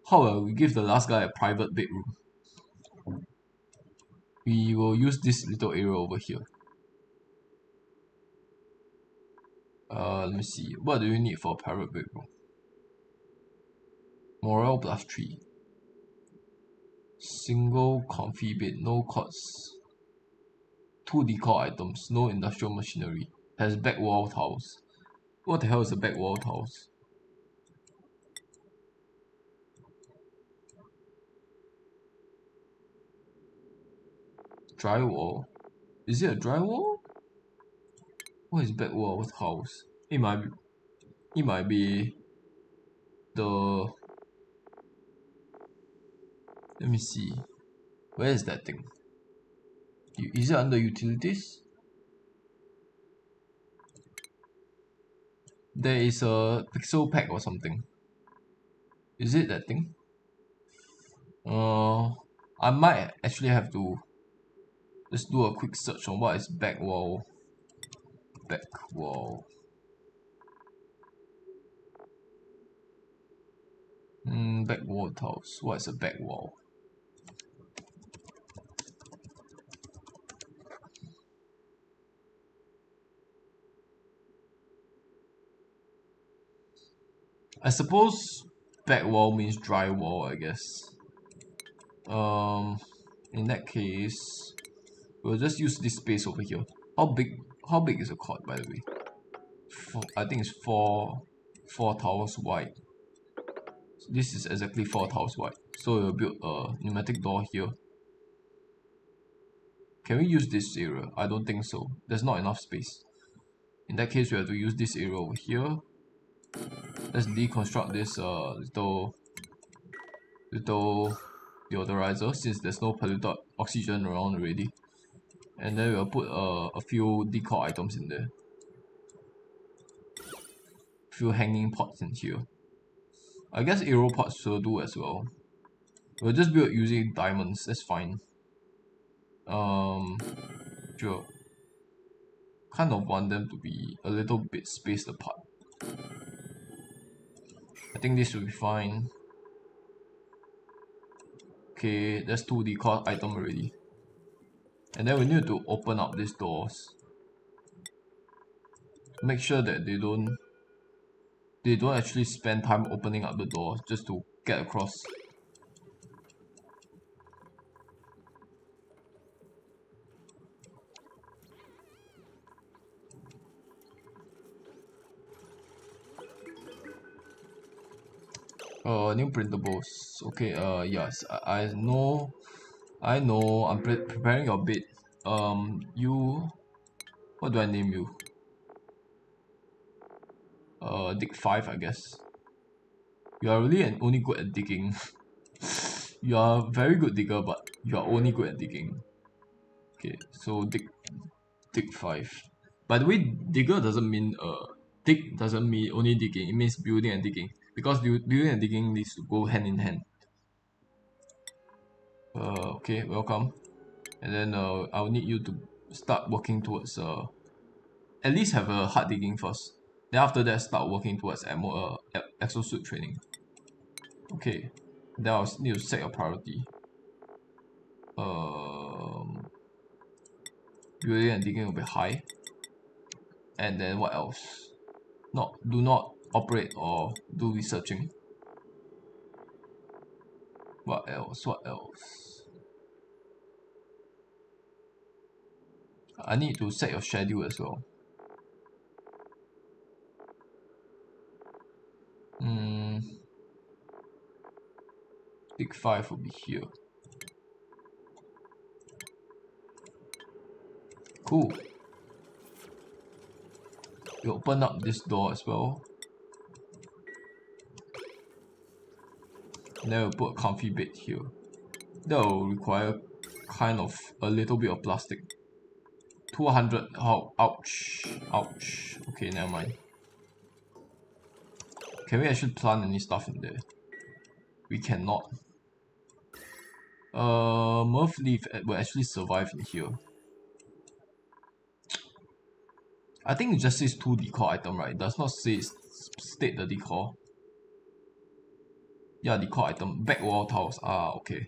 How about we give the last guy a private bedroom? We will use this little area over here. Let me see. What do you need for a private bedroom? Morale plus 3. Single comfy bed, no cots. 2 decor items, no industrial machinery. Has back wall tiles. What the hell is a back wall tiles? Drywall. Is it a drywall? What is back wall tiles? It might be the... Let me see. Where is that thing? Is it under utilities? There is a pixel pack or something. Is it that thing? I might actually have to just do a quick search on what is back wall. Back wall. Back wall tiles. What is a back wall? I suppose back wall means drywall, I guess. In that case, we'll just use this space over here. How big is the court, by the way? I think it's four tiles wide. So this is exactly 4 tiles wide. So we'll build a pneumatic door here. Can we use this area? I don't think so. There's not enough space. In that case, we have to use this area over here. Let's deconstruct this little deodorizer since there's no polluted oxygen around already. And then we'll put a few decor items in there. Few hanging pots in here. I guess arrow pots will do as well. We'll just build using diamonds, that's fine. Sure. Kind of want them to be a little bit spaced apart. I think this will be fine. Okay, that's 2 decor item already. And then we need to open up these doors. Make sure that they don't actually spend time opening up the doors just to get across. New printables. Okay, yes, I know, I'm preparing your bed. You, what do I name you? Dig 5, I guess. You are really only good at digging. You are a very good digger, but you are only good at digging. Okay, so dig 5. By the way, digger doesn't mean dig doesn't mean only digging. It means building and digging, because building and digging needs to go hand in hand. Okay, welcome. And then I'll need you to start working towards at least have a hard digging first. Then after that, start working towards exosuit training. Okay, then I'll need to set your priority. Building and digging will be high. And then what else? Do not operate or do researching. What else? What else? I need to set your schedule as well. Big 5 will be here. Cool. We open up this door as well. And then we'll put a comfy bed here. That will require kind of a little bit of plastic. 200. Oh, ouch. Ouch. Okay, never mind. Can we actually plant any stuff in there? We cannot. Murph leaf will actually survive in here. I think it just says 2 decor item, right? It does not say state the decor. Yeah, decor item. Back wall tiles. Ah, okay.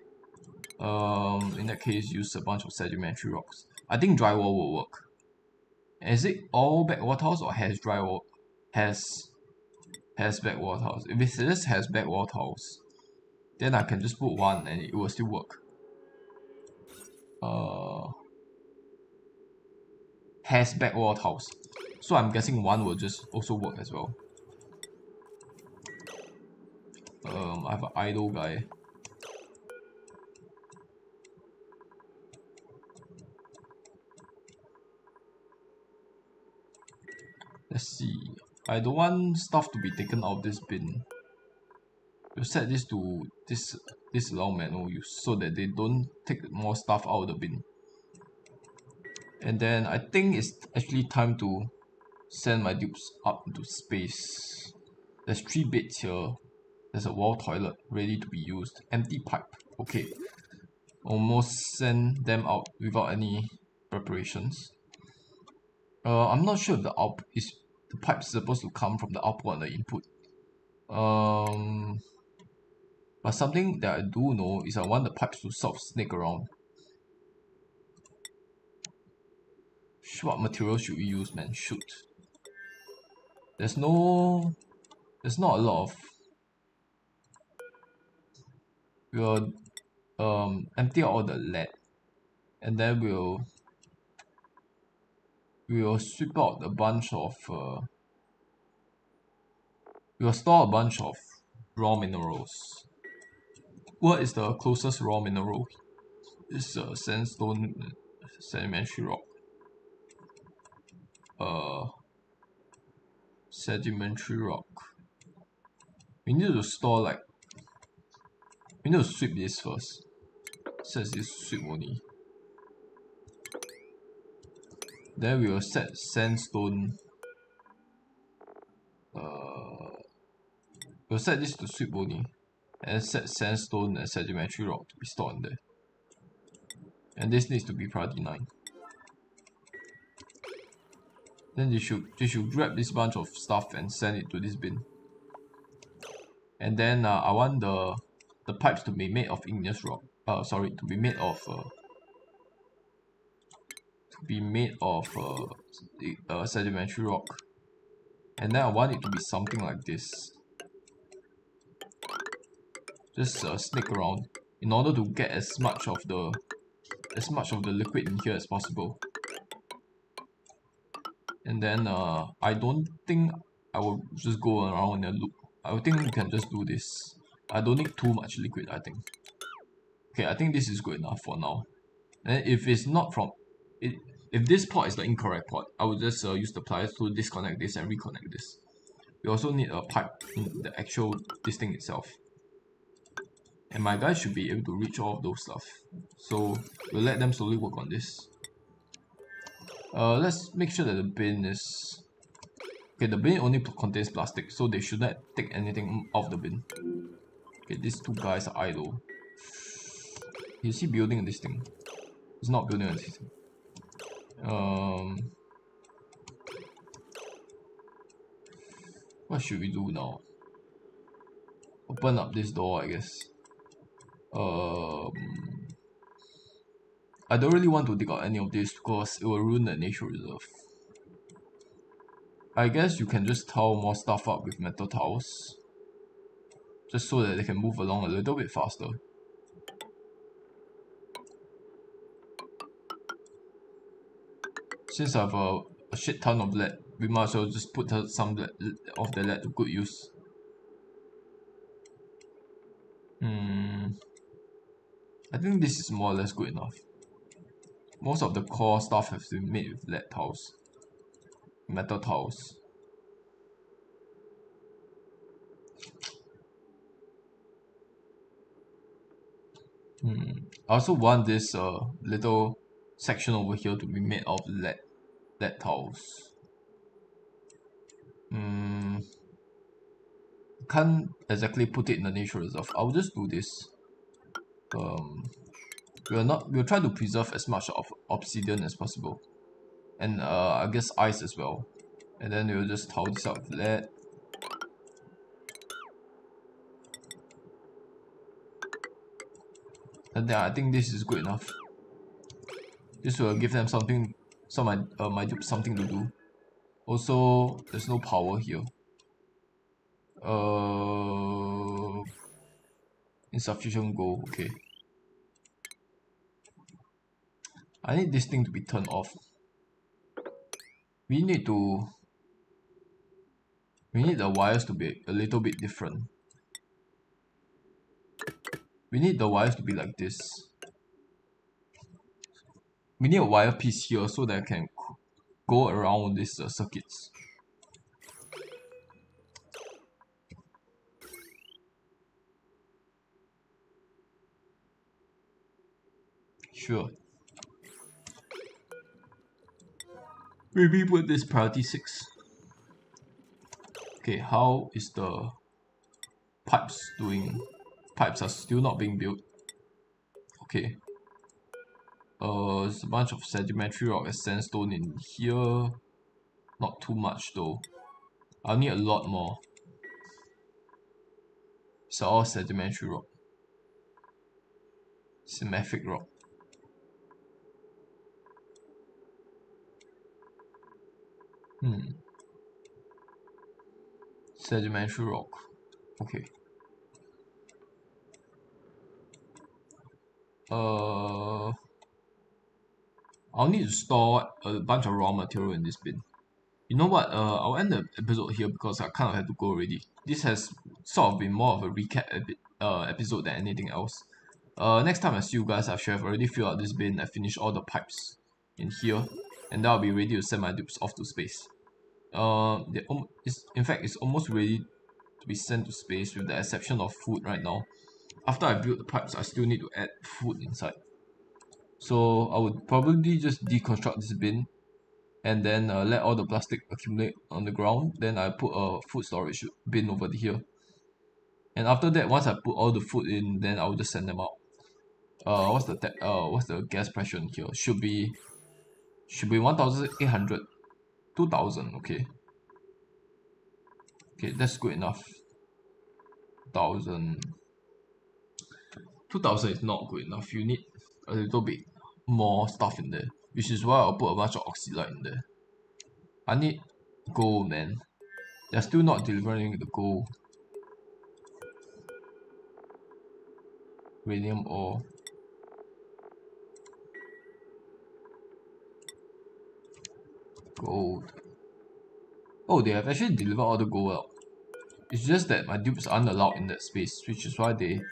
In that case, use a bunch of sedimentary rocks. I think drywall will work. Is it all back wall tiles or has drywall? Has back wall tiles. If it just has back wall tiles, then I can just put one and it will still work. Has back wall tiles. So I'm guessing one will just also work as well. I have an idle guy. Let's see. I don't want stuff to be taken out of this bin. We'll set this to this allow manual use so that they don't take more stuff out of the bin. And then I think it's actually time to send my dupes up into space. There's 3 beds here. There's a wall toilet ready to be used. Empty pipe. Okay. Almost send them out without any preparations. I'm not sure if the pipe is supposed to come from the output and the input. But something that I do know is I want the pipes to sort of snake around. What material should we use, man? Shoot. There's not a lot of. We'll empty out all the lead, and then we'll sweep out a bunch of we'll store a bunch of raw minerals. What is the closest raw mineral? It's sandstone, sedimentary rock. Sedimentary rock. We need to store we need to sweep this first. Sets this sweep only. Then we will set sandstone. We'll set this to sweep only. And set sandstone and sedimentary rock to be stored in there. And this needs to be priority 9. Then they should grab this bunch of stuff and send it to this bin. And then I want the pipes to be made of igneous rock. To be made of sedimentary rock. And then I want it to be something like this. Just snake around in order to get as much of the liquid in here as possible. And then I don't think I will just go around in a loop. I think we can just do this. I don't need too much liquid, I think. Okay, I think this is good enough for now. And if it's not from it, if this port is the incorrect port, I will just use the pliers to disconnect this and reconnect this. We also need a pipe in the actual this thing itself. And my guys should be able to reach all of those stuff. So we'll let them slowly work on this. Let's make sure that the bin is... Okay, the bin only contains plastic, so they should not take anything off the bin. Okay, these two guys are idle. Is he building this thing? He's not building this thing. What should we do now? Open up this door, I guess. I don't really want to dig out any of this because it will ruin the nature reserve. I guess you can just tile more stuff up with metal tiles, just so that they can move along a little bit faster. Since I have a shit ton of lead, we might as well just put some of the lead to good use. I think this is more or less good enough. Most of the core stuff has been made with lead tiles, metal tiles. I also want this little section over here to be made of lead tiles. Can't exactly put it in the nature reserve. I'll just do this. We'll try to preserve as much of obsidian as possible, and I guess ice as well. And then we'll just tile this up with lead. And then I think this is good enough. This will give them something to do. Also, there's no power here. Insufficient gold, okay. I need this thing to be turned off. We need the wires to be a little bit different. We need the wires to be like this. We need a wire piece here so that I can go around these circuits. Sure. Maybe put this priority 6. Okay, how is the pipes doing? Pipes are still not being built. Okay. There's a bunch of sedimentary rock and sandstone in here. Not too much though. I'll need a lot more. It's all sedimentary rock. Symmetric rock. Sedimentary rock. Okay. I'll need to store a bunch of raw material in this bin. You know what? I'll end the episode here because I kind of had to go already. This has sort of been more of a recap episode than anything else. Next time I see you guys, I should have already filled out this bin and finished all the pipes in here, and then I'll be ready to send my dupes off to space. In fact, it's almost ready to be sent to space with the exception of food right now. after I build the pipes, I still need to add food inside. So I would probably just deconstruct this bin and then let all the plastic accumulate on the ground. Then I put a food storage bin over here. And after that, once I put all the food in, then I'll just send them out. What's the gas pressure in here? Should be 1,800, 2,000. Okay, okay, that's good enough. 1,000, 2,000 is not good enough. You need a little bit more stuff in there, which is why I'll put a bunch of oxylite in there. I need gold, man. They're still not delivering the gold. Radium ore. Gold. Oh, they have actually delivered all the gold out. It's just that my dupes aren't allowed in that space, which is why they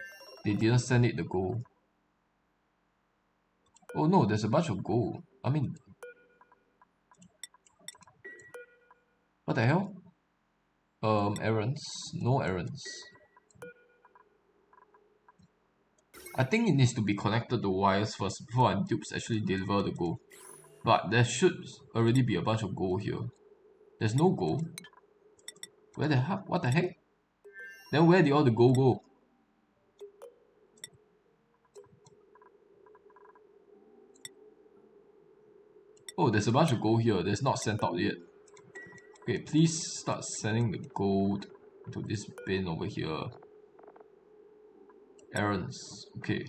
didn't send it the gold. Oh no, there's a bunch of gold. I mean, what the hell? Errands? No errands. I think it needs to be connected to wires first before my dupes actually deliver the gold. But there should already be a bunch of gold here. There's no gold. Where the heck? What the heck? Then where did all the gold go? Oh, there's a bunch of gold here that's not sent out yet. Okay, please start sending the gold to this bin over here. Errands. Okay.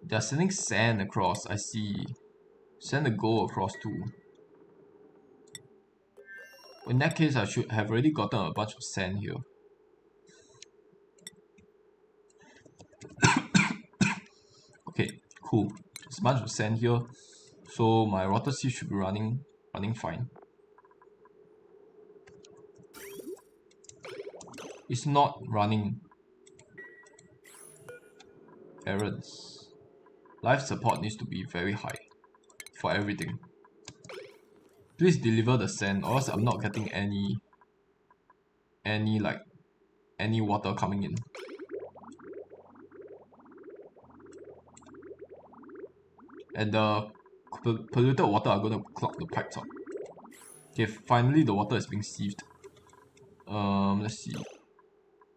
They're sending sand across, I see. Send the gold across too. In that case, I should have already gotten a bunch of sand here. Okay, cool. There's a bunch of sand here. So my rotor sieve should be running fine. It's not running. Errands. Life support needs to be very high for everything. Please deliver the sand, or else I'm not getting any water coming in. And the polluted water are gonna clog the pipes up. Okay, finally the water is being sieved. Let's see.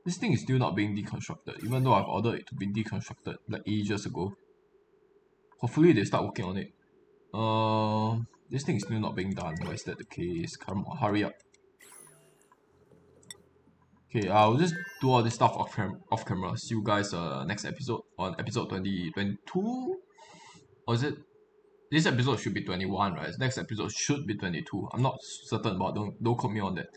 This thing is still not being deconstructed, even though I've ordered it to be deconstructed like ages ago. Hopefully they start working on it. This thing is still not being done. Why is that the case? Come on, hurry up. Okay, I'll just do all this stuff off camera. See you guys next episode on episode 22. Or is it? This episode should be 21, right? Next episode should be 22. I'm not certain about. Don't quote me on that.